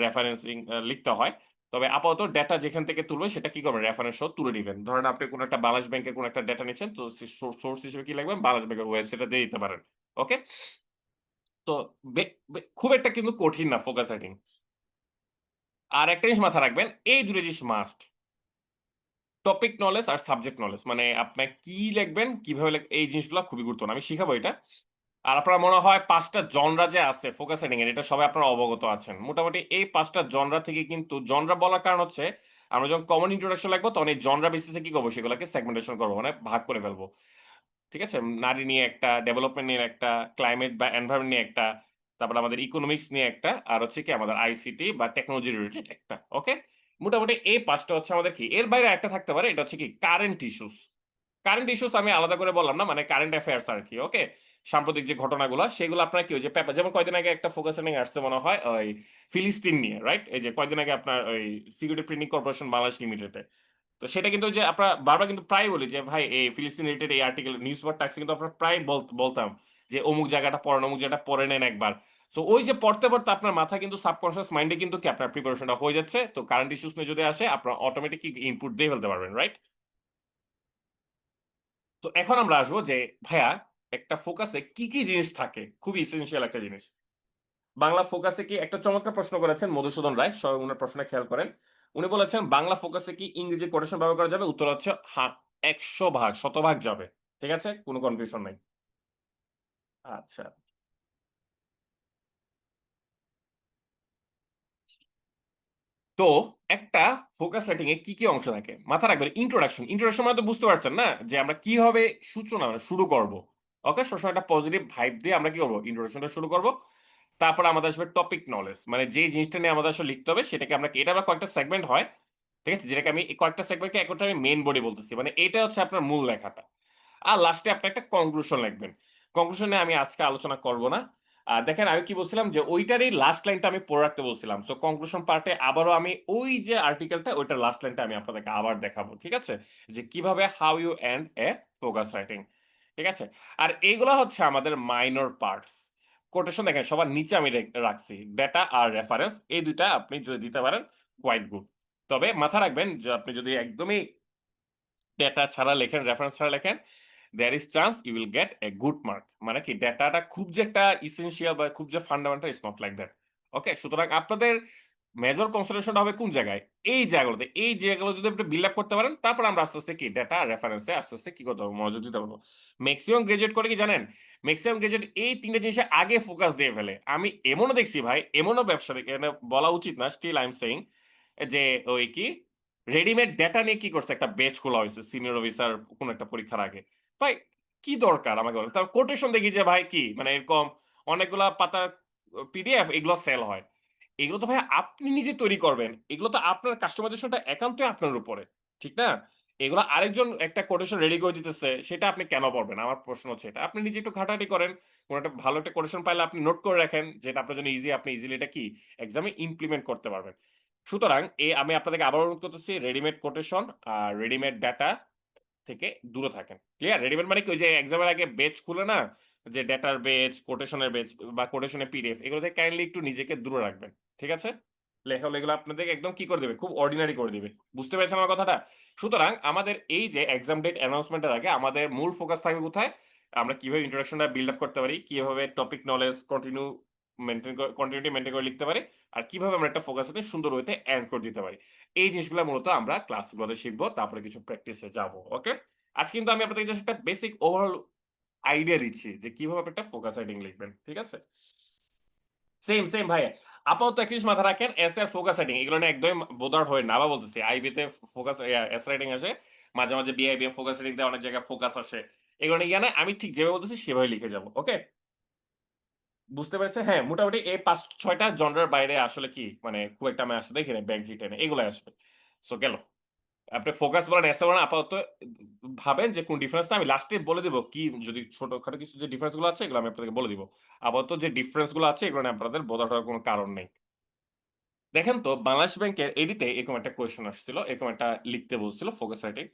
রেফারেন্সিং লিখতে হয়। তবে আপাতত ডেটা যেখান থেকে তুলবেন সেটা কি করবেন রেফারেন্স সহ তুলে নিবেন। ধরেন আপনি কোনো একটা বাংলাদেশ ব্যাংকের কোনো একটা ডেটা নিচ্ছেন, তো সোর্স হিসেবে কি লিখবেন বাংলাদেশ ব্যাংকের ওয়েবসাইটে দিয়ে দিতে পারেন। ওকে, তো খুব একটা কিন্তু কঠিন না ফোকাস রাইটিং। আর একটা জিনিস মাথায় রাখবেন, এই দুটো জিনিস মাস্ট, টপিক নলেজ আর সাবজেক্ট নলেজ। মানে আপনি কি লিখবেন কিভাবে এই জিনিসগুলো খুবই গুরুত্বপূর্ণ, আমি শিখাবো এটা। আর আপনার মনে হয় 5টা জনরা যে আছে ফোকাস সেটিং এর এটা সবাই আপনারা অবগত আছেন মোটামুটি। এই 5টা জনরা থেকে কিন্তু জনরা বলার কারণ হচ্ছে আমরা যখন কমন ইন্ট্রোডাকশন লিখবো তখন এই জনরা বেসিসে কি করবো সেগুলোকে সেগমেন্টেশন করবো, মানে ভাগ করে ফেলবো। ঠিক আছে, নারী নিয়ে একটা, ডেভেলপমেন্ট নিয়ে একটা, ক্লাইমেট বা এনভায়রনমেন্ট নিয়ে একটা, তারপর আমাদের ইকোনমিক্স নিয়ে একটা, আর হচ্ছে কি আমাদের আইসিটি বা টেকনোলজি রিলেটেড একটা। ওকে, মোটামুটি এই 5টা হচ্ছে আমাদের কি, এর বাইরে একটা থাকতে পারে, এটা হচ্ছে কি কারেন্ট ইস্যুস। কারেন্ট ইস্যুস আমি আলাদা করে বললাম না, মানে কারেন্ট অ্যাফেয়ার্স আর কি। ওকে? সাম্প্রতিক যে ঘটনাগুলো সেগুলো আপনার কি ওই যে পেপার, যেমন কয়দিন আগে একটা ফোকাস হেডিং আসছে মনে হয় ওই ফিলিস্তিন নিয়ে, রাইট? এই যে কয়দিন আগে আপনার ওই সিকিউরিটি প্রিন্টিং কর্পোরেশন বাংলাদেশ লিমিটেডে। তো সেটা কিন্তু ওই যে আমরা বারবার কিন্তু প্রায় বলি যে ভাই এই ফিলিস্তিন রিলেটেড এই আর্টিকেল নিউজ পেপার টাক্সে কিন্তু আমরা প্রায় বলতাম যে অমুক জায়গাটা পড়েন, অমুক জায়গাটা পড়ে নেন একবার। সো ওই যে পড়তে পড়তে আপনার মাথায় কিন্তু সাবকনশিয়াস মাইন্ডে কিন্তু কি আপনার প্রিপারেশনটা হয়ে যাচ্ছে। তো কারেন্ট ইস্যুস নিয়ে যদি আসে আপনার অটোমেটিক ইনপুট দিয়ে ফেলতে পারবেন, রাইট? তো এখন আমরা আসবো যে ভাইয়া একটা ফোকাসে কি, কি জিনিস থাকে? খুবই এসেনশিয়াল একটা জিনিস। বাংলা ফোকাসে কি একটা চমৎকার প্রশ্ন করেছেন মধুসূদন রায়। সবাই উনার প্রশ্নটা খেয়াল করেন। উনি বলেছেন, "বাংলা ফোকাসে কি ইংরেজি কোটেশন ব্যবহার করা যাবে?" উত্তর হচ্ছে ১০০ ভাগ, শতভাগ যাবে। ঠিক আছে? কোন কনফিউশন নাই। আচ্ছা। তো একটা ফোকাস রাইটিং এ কি, কি অংশ থাকে? মাথায় রাখবেন ইন্ট্রোডাকশন। ইন্ট্রোডাকশন মানে তো বুঝতে পারছেন না? যে আমরা কিভাবে সূচনা মানে শুরু করব। ওকে? সবসময় একটা পজিটিভ ভাইব দিয়ে আমরা কি করব? ইন্ট্রোডাকশনটা শুরু করব। তারপরে আমাদের আসবে টপিক নলেজ। মানে যে জিনিসটা নিয়ে আমাদের আসলে লিখতে হবে সেটাকে আমরা এটা আবার কয়েকটা সেগমেন্ট হয়। ঠিক আছে? যেটাকে আমি এই কয়েকটা সেগমেন্টকে একত্রে আমি মেইন বডি বলতেছি। মানে এটা হচ্ছে আপনার মূল লেখাটা। আর লাস্টে আপনি একটা কনক্লুশন লিখবেন। কনক্লুশন নিয়ে আমি আজকে আলোচনা করব না। দেখেন আমি কি বলছিলাম যে ওইটারই লাস্ট লাইনটা আমি পড়ে রাখতে বলছিলাম। সো কনক্লুশন পার্টে আবারও আমি ওই যে আর্টিকেলটা ওইটার লাস্ট লাইনটা আমি আপনাদেরকে আবার দেখাবো। ঠিক আছে? যে কিভাবে how you and a focus writing. ঠিক আছে? আর এইগুলা হচ্ছে আমাদের মাইনর পার্টস। কোটেশন দেখেন সবার নিচে আমি রাখছি। ডেটা আর রেফারেন্স এই ২ টা আপনি যদি দিতে পারেন কোয়াইট গুড। তবে মাথায় রাখবেন যে আপনি যদি একদমই ডেটা ছাড়া লেখেন, রেফারেন্স ছাড়া লেখেন, there is chance you will get a good mark। মানে কি ডেটাটা খুব যে একটা essential বা খুব যে fundamental is not like that। ওকে? সুতরাং আপনাদের মেজর কনসিডারেশন হবে কোন জায়গায়? এই জায়গাগুলোতে। এই জায়গাগুলো যদি আপনি বিল্ড আপ করতে পারেন, তারপর আমরা আস্তে, আস্তে কি ডেটা রেফারেন্স এ আস্তে, আস্তে কি করতে পারবো? মনোযোগ দিতে পারবো। মেক্সিমাম গ্র্যাজুয়েট করে কি জানেন? মেক্সিমাম গ্র্যাজুয়েট এই ৩ টা জিনিসে আগে ফোকাস দিয়ে ফেলে। আমি এমনও দেখছি ভাই, এমনও ব্যবসা এখানে বলা উচিত না, স্টিল I am saying যে ওই কি রেডিমেড ডেটা নিয়ে কি করছে? একটা ব্যাচ খোলা হইছে সিনিয়র অফিসার কোন একটা পরীক্ষার আগে। ভাই কি দরকার আমাকে বলেন? তার কোটেশন দেখি যে ভাই কি মানে এরকম অনেকগুলা পাতার পিডিএফ এগুলো সেল হয়। এগুলো তো ভাই আপনি নিজে তৈরি করবেন। এগুলো তো আপনার কাস্টমাইজেশনটা একান্তই আপনার উপরে। ঠিক না? এগুলা আরেকজন একটা কোটেশন রেডি করে দিতেছে, সেটা আপনি কেন পড়বেন? আমার প্রশ্ন হচ্ছে এটা। আপনি নিজে একটু ঘাটাঘাটি করেন। কোন একটা ভালো একটা কোটেশন পাইলে আপনি নোট করে রাখেন, যেটা আপনার জন্য ইজি, আপনি ইজিলি এটা কি এক্সামে ইমপ্লিমেন্ট করতে পারবেন। সুতরাং আমি আপনাদেরকে আবারও অনুরোধ করতেছি রেডিমেড কোটেশন আর রেডিমেড ডাটা থেকে দূরে থাকেন। ক্লিয়ার? রেডিমেড মানে কি ওই যে এক্সামের আগে বেচ খুলে না? যে ডেটার বেচ, কোটেশনের বেচ বা কোটেশনের পিডিএফ এগুলো থেকে কাইন্ডলি একটু নিজেকে দূরে রাখবেন। ঠিক আছে? লেখা হলে এগুলো আপনাদেরকে একদম কি করে দিবে? খুব অর্ডিনারি করে দিবে। বুঝতে পেরেছেন আমার কথাটা? সুতরাং আমাদের এই যে এক্সাম ডেট অ্যানাউন্সমেন্ট এর আগে আমাদের মূল ফোকাস থাকবে কোথায়? আমরা কিভাবে ইন্ট্রোডাকশনটা বিল্ড আপ করতে পারি, কিভাবে টপিক নলেজ কন্টিনিউটি মেইনটেইন করে লিখতে পারি, আর কিভাবে আমরা একটা ফোকাস এ সুন্দর ওয়েতে এন্ড করে দিতে পারি। এই জিনিসগুলো মূলত আমরা ক্লাসগুলোতে শিখবো। তারপরে কিছু প্র্যাকটিসে যাবো। ওকে? আজকে কিন্তু আমি আপনাদেরকে জাস্ট একটা বেসিক ওভারঅল আইডিয়া দিচ্ছি যে কিভাবে আপনি একটা ফোকাস রাইটিং লিখবেন। ঠিক আছে? সেম, সেম ভাইয়া। আপাতত একটা জিনিস মাথায় রাখেন, এসএ আর ফোকাস রাইটিং এগুলো নিয়ে একদমই বোদার হয়েন না। আবার বলতেছি আইবি তে ফোকাস এসএ রাইটিং আসে। মাঝে, মাঝে বিআইবিএম ফোকাস রাইটিং দেয়, অনেক জায়গায় ফোকাস আসে। এগুলো নিয়ে ইয়া না, আমি ঠিক যেভাবে বলতেছি সেভাবে লিখে যাবো। ওকে? বুঝতে পেরেছেন? হ্যাঁ, মোটামুটি এই ৫-৬ টা জনরার বাইরে আসলে কি মানে খুব একটা আমি আসতে দেখি নাই ব্যাংক রিটেন এ এগুলাই আসবে। সো গেল। আপনি ফোকাস বলেন, এসএ বলেন আপাতত ভাবেন যে কোন ডিফারেন্সটা আমি লাস্টে বলে দিব। কি যদি ছোটখাটো কিছু যে ডিফারেন্স গুলো আছে এগুলো আমি আপনাদেরকে বলে দিব। আপাতত যে ডিফারেন্স গুলো আছে এগুলো নিয়ে আপনাদের বোধহয় হওয়ার কোন কারণ নেই। দেখেন তো বাংলাদেশ ব্যাংকের এডিতে এরকম একটা কোয়েশ্চেন আসছিল। এরকম একটা লিখতে বলছিল ফোকাস রাইটিং।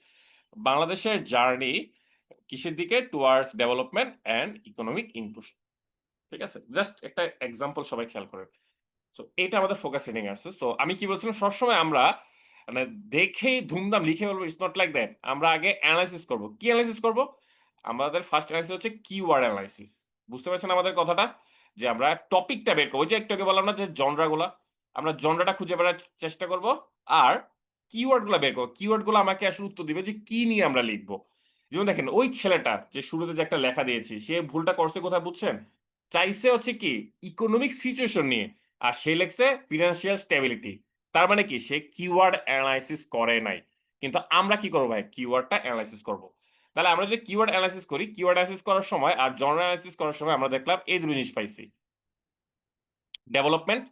বাংলাদেশের জার্নি কিসের দিকে? Towards development and economic inclusion. ঠিক আছে? জাস্ট একটা এক্সাম্পল সবাই খেয়াল করেন। সো এটা আমাদের ফোকাস রিডিং আসছে। সো আমি কি বলছিলাম সবসময় আমরা মানে দেখেই ধুমধাম লিখে ফেলবো ইটস নট লাইক দ্যাট। আমরা আগে এনালাইসিস করব। কি এনালাইসিস করব? আমাদের ফার্স্ট এনালাইসিস হচ্ছে কিওয়ার্ড এনালাইসিস। বুঝতে পারছেন আমাদের কথাটা? যে আমরা টপিকটা বের করব। ওই যে একটু আগে বললাম না যে জনরা গুলা। আমরা জনরাটা খুঁজে বের চেষ্টা করব। আর কিওয়ার্ড গুলা বের করব। কিওয়ার্ড গুলো আমাকে আসলে উত্তর দিবে যে কি নিয়ে আমরা লিখব। যেমন দেখেন ওই ছেলেটা যে শুরুতে যে একটা লেখা দিয়েছি, সে ভুলটা করছে কোথায় বুঝছেন? চাইছে হচ্ছে কি ইকোনমিক সিচুয়েশন নিয়ে। আর সে লেখছে ফিন্যান্সিয়াল স্টেবিলিটি। তার মানে কি সে কিওয়ার্ড এনালাইসিস করে নাই। কিন্তু আমরা কি করব ভাই? কিওয়ার্ডটা এনালাইসিস করব। তাহলে আমরা যদি কিওয়ার্ড এনালাইসিস করি, কিওয়ার্ড এনালাইসিস করার সময় আর জনরা এনালাইসিস করার সময় আমরা দেখলাম এই ২ জিনিস পাইছি। ডেভেলপমেন্ট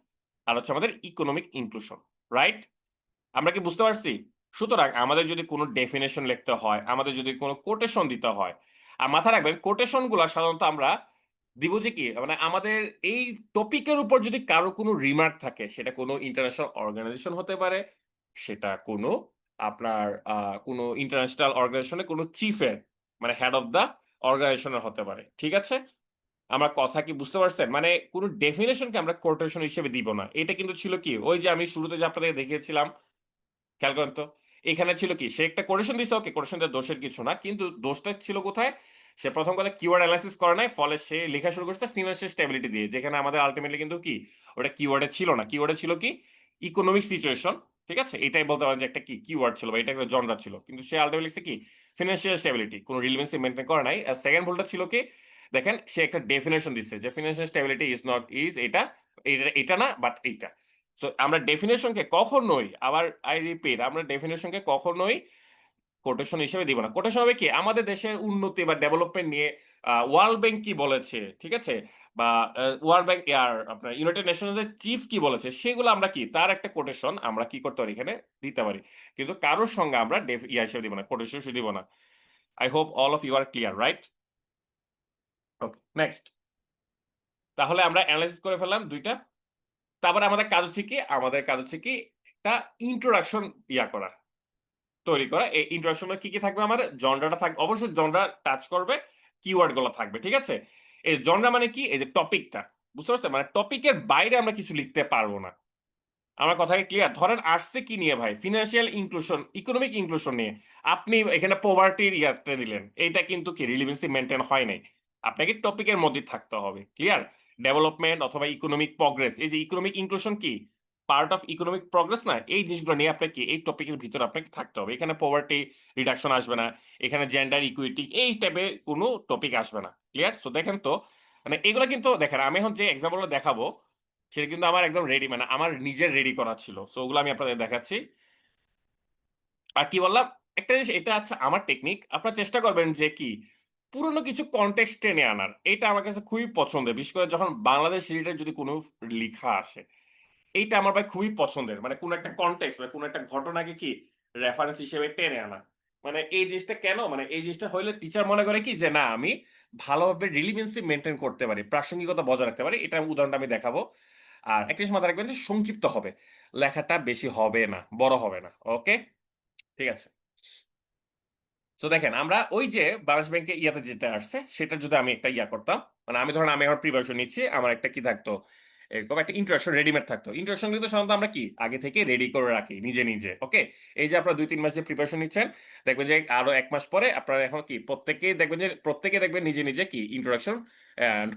আর হচ্ছে আমাদের ইকোনমিক ইনক্লুশন। রাইট? আমরা কি বুঝতে পারছি? সুতরাং আমাদের যদি কোনো ডেফিনেশন লিখতে হয়, আমাদের যদি কোনো কোটেশন দিতে হয়, আর মাথায় রাখবেন কোটেশন গুলা সাধারণত আমরা দিব যে কি মানে আমাদের এই টপিকের উপর যদি কারো কোনো রিমার্ক থাকে, সেটা কোনো ইন্টারন্যাশনাল অর্গানাইজেশন হতে পারে, সেটা কোনো আপনার কোনো ইন্টারন্যাশনাল অর্গানাইজেশনের কোনো চিফের মানে হেড অফ দ্য অর্গানাইজেশনের হতে পারে। ঠিক আছে? আমার কথা কি বুঝতে পারছেন? মানে কোন ডেফিনিশনকে আমরা কোটেশন হিসেবে দিব না। এটা কিন্তু ছিল কি? ওই যে আমি শুরুতে যে আপনাদের দেখিয়েছিলাম, খেয়াল করেন তো। এখানে ছিল কি? সে একটা কোটেশন দিছে, ওকে কোটেশন টা দোষের কিছু না। কিন্তু দোষটা ছিল কোথায়? সে ১ম কথা কিওয়ার্ড এনালাইসিস করে নাই। ফলে সে লেখা শুরু করছে ফিন্যান্সিয়াল স্টেবিলিটি দিয়ে। যেখানে আমাদের আল্টিমেটলি কিন্তু কি? ওটা কিওয়ার্ডে ছিল না। কিওয়ার্ডে ছিল কি? Economic situation. ঠিক আছে? এটাই বলতে পারেন যে একটা কি কিওয়ার্ড ছিল বা এটা একটা জনরা ছিল। কিন্তু সে আল্টিমেটলি লিখছে কি? Financial stability. কোন রিলেভেন্সি মেইনটেইন করে নাই। আর সেকেন্ড ভুলটা ছিল কি? দেখেন সে একটা ডেফিনিশন দিছে যে financial stability is not is এটা, এটা না বাট এইটা। সো আমরা ডেফিনিশনকে কখনোই আবার আই রিপিট আমরা ডেফিনিশনকে কখনোই কোটেশন হিসেবে দিব না। কোটেশন হবে কি? আমাদের দেশের উন্নতি বা ডেভেলপমেন্ট নিয়ে ওয়ার্ল্ড ব্যাংক কি বলেছে, ঠিক আছে? বা ওয়ার্ল্ড ব্যাংক আপনার ইউনাইটেড নেশনস এর চিফ কি বলেছে, সেগুলো আমরা কি তার একটা কোটেশন আমরা কি করতে পারি এখানে দিতে পারি। কিন্তু কারোর সঙ্গে আমরা হিসেবে দিব না, কোটেশন হিসেবে দিব না। I hope all of you are clear, right? Okay, next. তাহলে আমরা এনালাইসিস করে ফেললাম ২ টা। তারপরে আমাদের কাজ হচ্ছে কি? আমাদের কাজ হচ্ছে কি? একটা ইন্ট্রোডাকশন করা। তৈরি করা। এই ইন্ট্রোডাকশন এ কি, কি থাকবে আমার? জনরাটা থাকবে। অবশ্যই জনরা টাচ করবে, কিওয়ার্ড গুলো থাকবে। ঠিক আছে? এই জনরা মানে কি? এই যে টপিকটা। বুঝতে পারছেন? মানে টপিকের বাইরে আমরা কিছু লিখতে পারব না। আমার কথা কি ক্লিয়ার? ধরেন আসছে কি নিয়ে ভাই? ফিন্যান্সিয়াল ইনক্লুশন, ইকোনমিক ইনক্লুশন নিয়ে। আপনি এখানে পভার্টির ইয়াতে দিলেন। এইটা কিন্তু কি রিলেভেন্সি মেইনটেইন হয় নাই। আপনাকে টপিকের মধ্যেই থাকতে হবে। ক্লিয়ার? ডেভেলপমেন্ট অথবা ইকোনমিক প্রগ্রেস। এই যে ইকোনমিক ইনক্লুশন কি? পার্ট অফ ইকোনমিক প্রগ্রেস না? এই জিনিসগুলো নিয়ে আপনাকে কি এই টপিকের ভিতরে আপনাকে থাকতে হবে। এখানে পভার্টি রিডাকশন আসবে না। এখানে জেন্ডার ইকুইটি এই টাইপের কোন টপিক আসবে না। ক্লিয়ার? সো দেখেন তো মানে এগুলা কিন্তু দেখেন আমি এখন যে এক্সাম্পল গুলো দেখাবো সেটা কিন্তু আমার একদম রেডি মানে আমার নিজের রেডি করা ছিল। সো ওগুলো আমি আপনাদের দেখাচ্ছি। আর কি বললাম? একটা জিনিস এটা আচ্ছা আমার টেকনিক। আপনারা চেষ্টা করবেন যে কি পুরনো কিছু কনটেক্সট টেনে আনার। এটা আমার কাছে খুবই পছন্দের। বিশেষ করে যখন বাংলাদেশ রিলেটেড যদি কোন লিখা আসে। এইটা আমার ভাই খুবই পছন্দের। মানে কোন একটা কনটেক্সট বা কোন একটা ঘটনাকে কি রেফারেন্স হিসেবে টেনে আনা। মানে এই জিনিসটা কেন? মানে এই জিনিসটা হইলে টিচার মনে করে কি যে না আমি ভালোভাবে রিলেভেন্সি মেইনটেইন করতে পারি। প্রাসঙ্গিকতা বজায় রাখতে পারি। এটার উদাহরণটা আমি দেখাবো। আর একটা জিনিস মাথায় রাখবেন যে সংক্ষিপ্ত হবে। লেখাটা বেশি হবে না, বড় হবে না। ওকে? ঠিক আছে। সো দেখেন আমরা ওই যে বাংলাদেশ ব্যাংকে ইয়াতে যেটা আসছে সেটা যদি আমি একটা করতাম মানে আমি ধরেন আমি আমার প্রিপারেশন নিচ্ছি আমার একটা কি থাকতো এরকম একটা ইন্ট্রোডাকশন রেডিমেড থাকতো ইন্ট্রোডাকশন কিন্তু সাধারণত আমরা কি আগে থেকে রেডি করে রাখি নিজে নিজে ওকে এই যে আপনারা ২-৩ মাস যে প্রিপারেশন নিচ্ছেন দেখবেন যে আরো ১ মাস পরে আপনারা এখন কি প্রত্যেককেই দেখবেন যে প্রত্যেকে দেখবেন নিজে নিজে কি ইন্ট্রোডাকশন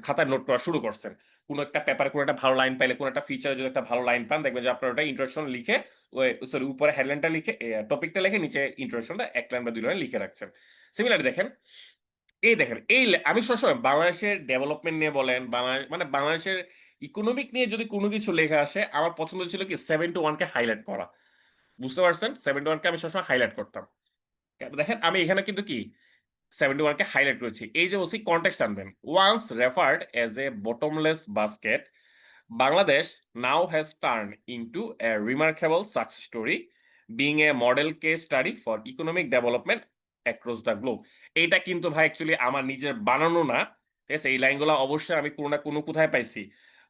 খাতায় নোট করা শুরু করছেন কোন একটা পেপারে কোন একটা ভালো লাইন পাইলে কোন একটা ফিচারে যদি একটা ভালো লাইন পান দেখবেন যে আপনারা ওটা ইন্ট্রোডাকশন লিখে ওই সরি উপরে হেডলাইনটা লিখে টপিকটা লিখে নিচে ইন্ট্রোডাকশনটা ১ লাইন বা ২ লাইন লিখে রাখছেন সিমিলারলি দেখেন, এই দেখেন আমি সবসময় বাংলাদেশের ডেভেলপমেন্ট নিয়ে বলেন, মানে বাংলাদেশের ইকোনমিক নিয়ে যদি কোনো কিছু লেখা আসে, আমার পছন্দ ছিল কি 7 to 1 কে হাইলাইট করা। বুঝতে পারছেন? 7 to 1 কে আমি সবসময় হাইলাইট করতাম। দেখেন আমি এখানে কিন্তু কি 7 to 1 কে হাইলাইট করেছি। এই যে বলছি কনটেক্সট আনবেন। Once referred as a bottomless basket, Bangladesh now has turned into a remarkable success story, being a model case study for economic development across the globe. এইটা কিন্তু ভাই অ্যাকচুয়ালি আমার নিজের বানানো না। ঠিক আছে? এই লাইনগুলা অবশ্যই আমি কোনো না কোনো কোথায় পাইছি।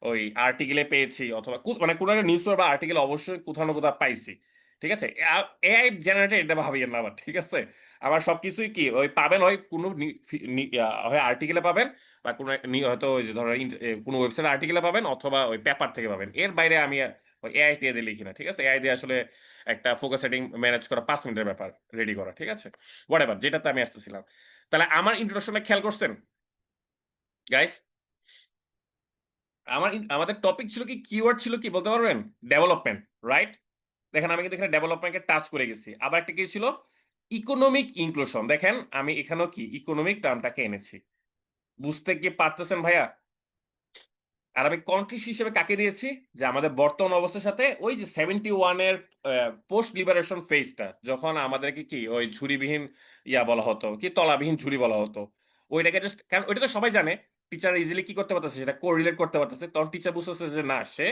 ওই আর্টিকেলে পেয়েছি অথবা মানে কোনো একটা নিউজ পেপার বা আর্টিকেলে অবশ্যই কোথাও না কোথাও পাইছি। ঠিক আছে? এআই জেনারেটেড এটা ভাবিয়েন না আবার। ঠিক আছে? আমার সবকিছুই কি ওই পাবেন হয় কোনো নি ফি নি আ হয় আর্টিকেলে পাবেন বা কোনো হয়তো ওই যে ধরেন কোনো ওয়েবসাইট আর্টিকেলে পাবেন অথবা ওই পেপার থেকে পাবেন। এর বাইরে আমি ওই এআই টিআই দিয়ে লিখি না। ঠিক আছে? এআই দিয়ে আসলে একটা ফোকাস সেটিং ম্যানেজ করা ৫ মিনিটের ব্যাপার রেডি করা। ঠিক আছে? হোয়াটএভার যেটাতে আমি আসতেছিলাম। তাহলে আমার ইন্ট্রোডাকশন টা খেয়াল করছেন? গাইস? আমাদের টপিক ছিল কি কিওয়ার্ড ছিল কি বলতে পারবেন? Development, right? দেখেন আমি কিন্তু এখানে ডেভেলপমেন্ট কে টাচ করে গেছি। আবার একটা কি ছিল? Economic inclusion. দেখেন আমি এখানেও কি ইকোনমিক টার্মটাকে এনেছি। বুঝতে কি পারতেছেন ভাইয়া? আর আমি কন্ট্রিস হিসেবে কাকে দিয়েছি? যে আমাদের বর্তমান অবস্থার সাথে ওই যে 71 এর পোস্ট লিবারেশন ফেজটা যখন আমাদেরকে কি ওই ঝুড়িবিহীন বলা হতো, কি তলাবিহীন ঝুড়ি বলা হতো। ওইটাকে জাস্ট কারণ ওইটা তো সবাই জানে। টিচার ইজিলি কি করতে পারতেছে সেটা কোরিলেট করতে পারতেছে। তখন টিচার বুঝতেছে যে না সে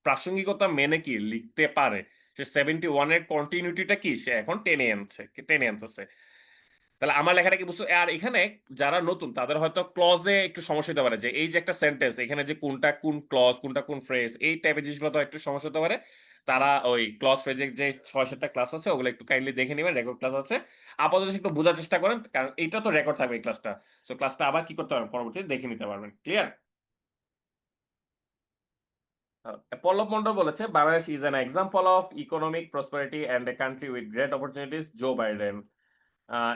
প্রাসঙ্গিকতা মেনে কি লিখতে পারে। সে 71 এর কন্টিনিউটিটা কি সে এখন টেনে আনতেছে। তাহলে আমার লেখাটা কি বুঝছো? আর এখানে যারা নতুন তাদের হয়তো ক্লজে একটু সমস্যা হতে পারে, যে এই যে একটা সেন্টেন্স এখানে যে কোনটা কোন ক্লজ কোনটা কোন ফ্রেজ, এই টাইপের জিনিসগুলো তো একটু সমস্যা হতে পারে। তারা ওই ক্লজ ফ্রেজের যে 6-7টা ক্লাস আছে ওগুলো একটু কাইন্ডলি দেখে নেবেন, রেকর্ড ক্লাস আছে। আপাতত একটু বোঝার চেষ্টা করেন, কারণ এইটা তো রেকর্ড থাকবে এই ক্লাসটা। সো ক্লাসটা আবার কি করতে পারবেন, পরবর্তীতে দেখে নিতে পারবেন। ক্লিয়ার? পল্লব মন্ডল বলেছে Bangladesh is an example of economic prosperity and a country with great opportunities, Joe Biden.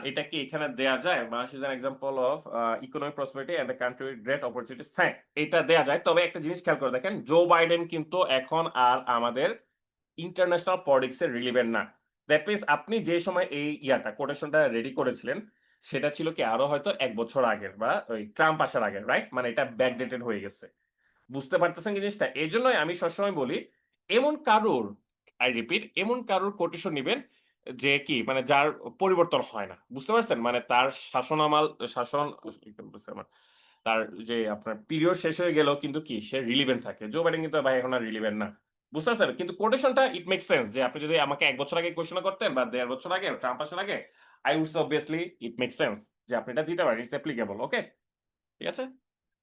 এটা কি এখানে দেয়া যায়? Bangladesh is an example of economic prosperity and a country with great opportunities. হ্যাঁ, এটা দেয়া যায়, তবে একটা জিনিস খেয়াল করে দেখেন, জো বাইডেন কিন্তু এখন আর আমাদের ইন্টারন্যাশনাল পলিটিক্স এর রিলিভেন্ট না। দ্যাট মিনস আপনি যে সময় এই কোটেশনটা রেডি করেছিলেন সেটা ছিল কি আরো হয়তো 1 বছর আগের, বা ওই ট্রাম্প আসার আগের, রাইট? মানে এটা ব্যাকডেটেড হয়ে গেছে। বুঝতে পারতেছেন কি জিনিসটা? এজন্যই আমি সবসময় বলি, এমন কারুর, আই রিপিট, এমন কারুর কোটেশন নিবেন যে কি মানে যার পরিবর্তন হয় না। বুঝতে পারছেন? মানে তার শাসন তার যে আপনার পিরিয়ড শেষ হয়ে গেলেও কিন্তু কি সে রিলিভেন্ট থাকে। জো বাইডেন কিন্তু ভাই এখন আর রিলিভেন্ট না। বুঝতে পারছেন? কিন্তু কোটেশনটা ইট মেক সেন্স, যে আপনি যদি আমাকে ১ বছর আগে কোয়েশ্চেন করতেন বা ১.৫ বছর আগে ট্রাম্প আসার আগে, I would say obviously it make sense যে আপনি এটা দিতে পারেন। It's applicable. ওকে? ঠিক আছে?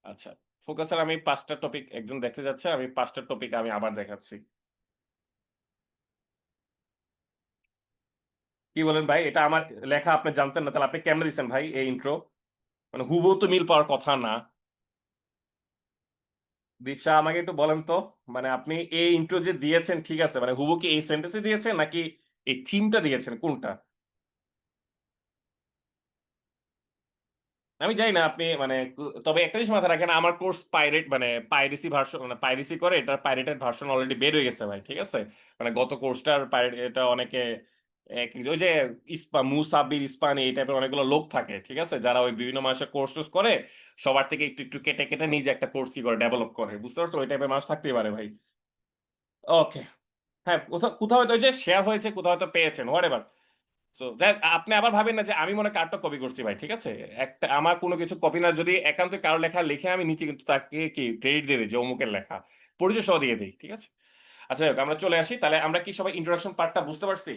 আচ্ছা। ফোকাসের আমি ৫ টা টপিক একজন দেখতে যাচ্ছে। আমি ৫ টা টপিক আমি আবার দেখাচ্ছি। কি বলেন ভাই? এটা আমার লেখা আপনি জানতেন না, তাহলে আপনি কেমনে দিছেন ভাই এই ইন্ট্রো? মানে হুবহু তো মিল পাওয়ার কথা না। দীপশা আমাকে একটু বলেন তো, মানে আপনি এই ইন্ট্রো যে দিয়েছেন ঠিক আছে, মানে হুবহু কি এই সেন্টেন্সে দিয়েছেন নাকি এই থিমটা দিয়েছেন, কোনটা? আমি জানি না আপনি মানে তবে একটা জিনিস মাথায় রাখেন, আমার কোর্স পাইরেট মানে পাইরেসি ভার্সন, মানে পাইরেসি করে এটার পাইরেটেড ভার্সন অলরেডি বের হয়ে গেছে ভাই। ঠিক আছে? মানে গত কোর্সটার পাইরেট এটা অনেকে ওই যে মুসাব্বির ইস্পানি এই টাইপের অনেকগুলো লোক থাকে, ঠিক আছে? যারা ওই বিভিন্ন মানুষের কোর্স টোর্স করে সবার থেকে একটু একটু কেটে কেটে নিজে একটা কোর্স কি করে ডেভেলপ করে। বুঝতে পারছো? ওই টাইপের মানুষ থাকতেই পারে ভাই। ওকে। হ্যাঁ, কোথাও কোথাও হয়তো ওই যে শেয়ার হয়েছে, কোথাও হয়তো পেয়েছেন, হোয়াটএভার। সো যাই হোক, আপনি আবার ভাবেন না যে আমি মনে হয় কারটা কপি করছি ভাই। ঠিক আছে? একটা আমার কোনো কিছু কপি না, যদি একান্তই কারো লেখা লিখে আমি নিচে কিন্তু তাকে কি ক্রেডিট দিয়ে দিই যে অমুকের লেখা, পরিচয় সহ দিয়ে দিই। ঠিক আছে? আচ্ছা যাই হোক, আমরা চলে আসি। তাহলে আমরা কি সবাই ইন্ট্রোডাকশন পার্টটা বুঝতে পারছি?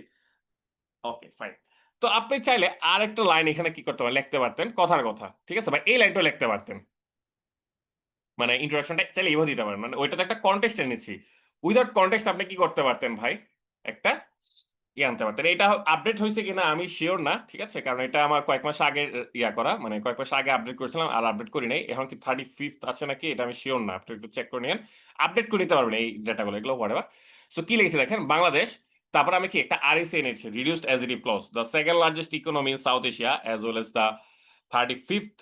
ওকে, ফাইন। তো আপনি চাইলে আরেকটা লাইন এখানে কি করতে পারেন, লিখতে পারতেন কথার কথা। ঠিক আছে ভাই? এই লাইনটাও লিখতে পারতেন। মানে ইন্ট্রোডাকশনটা চাইলে এভাবে দিতে পারেন। মানে ওইটাতে একটা কনটেক্সট এনেছি। উইদাউট কনটেক্সট আপনি কি করতে পারতেন ভাই? একটা আনতে পারতেন। এটা আপডেট হইছে কিনা আমি সিওর না। ঠিক আছে? কারণ এটা আমার কয়েক মাস আগে করা। মানে কয়েক মাস আগে আপডেট করেছিলাম, আর আপডেট করি নাই। এখন কি 35th আছে নাকি এটা আমি সিওর না। আপনি একটু চেক করে নিয়েন। আপডেট করে নিতে পারবেন এই ডেটাগুলো, এগুলো হোয়াটএভার। সো কি লিখেছি দেখেন, বাংলাদেশ, তারপর আমি কি একটা আরএসএ এনেছি, reduced adjective clause, the second largest economy in South Asia as well as the 35th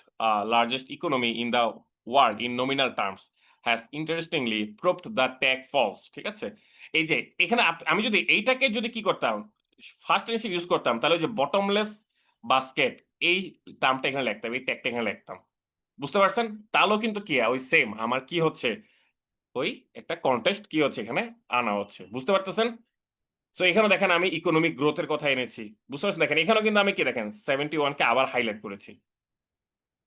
largest economy in the world in nominal terms has interestingly proved the tag false. ঠিক আছে? এই যে এখানে আমি যদি এইটাকে যদি কি করতাম, ফার্স্ট টেন্সে ইউজ করতাম, তাহলে ওই যে বটমলেস বাস্কেট, এই টার্মটা এখানে লিখতাম, এই ট্যাগটা এখানে লিখতাম। বুঝতে পারছেন? তাহলেও কিন্তু কি ওই সেম আমার কি হচ্ছে, ওই একটা কন্টেক্সট কি হচ্ছে এখানে আনা হচ্ছে। বুঝতে পারতেছেন? সো এখানে দেখেন আমি ইকোনমিক গ্রোথের কথা এনেছি। বুঝতে পারছেন? দেখেন এখানেও কিন্তু আমি কি দেখেন 71 কে আবার হাইলাইট করেছি।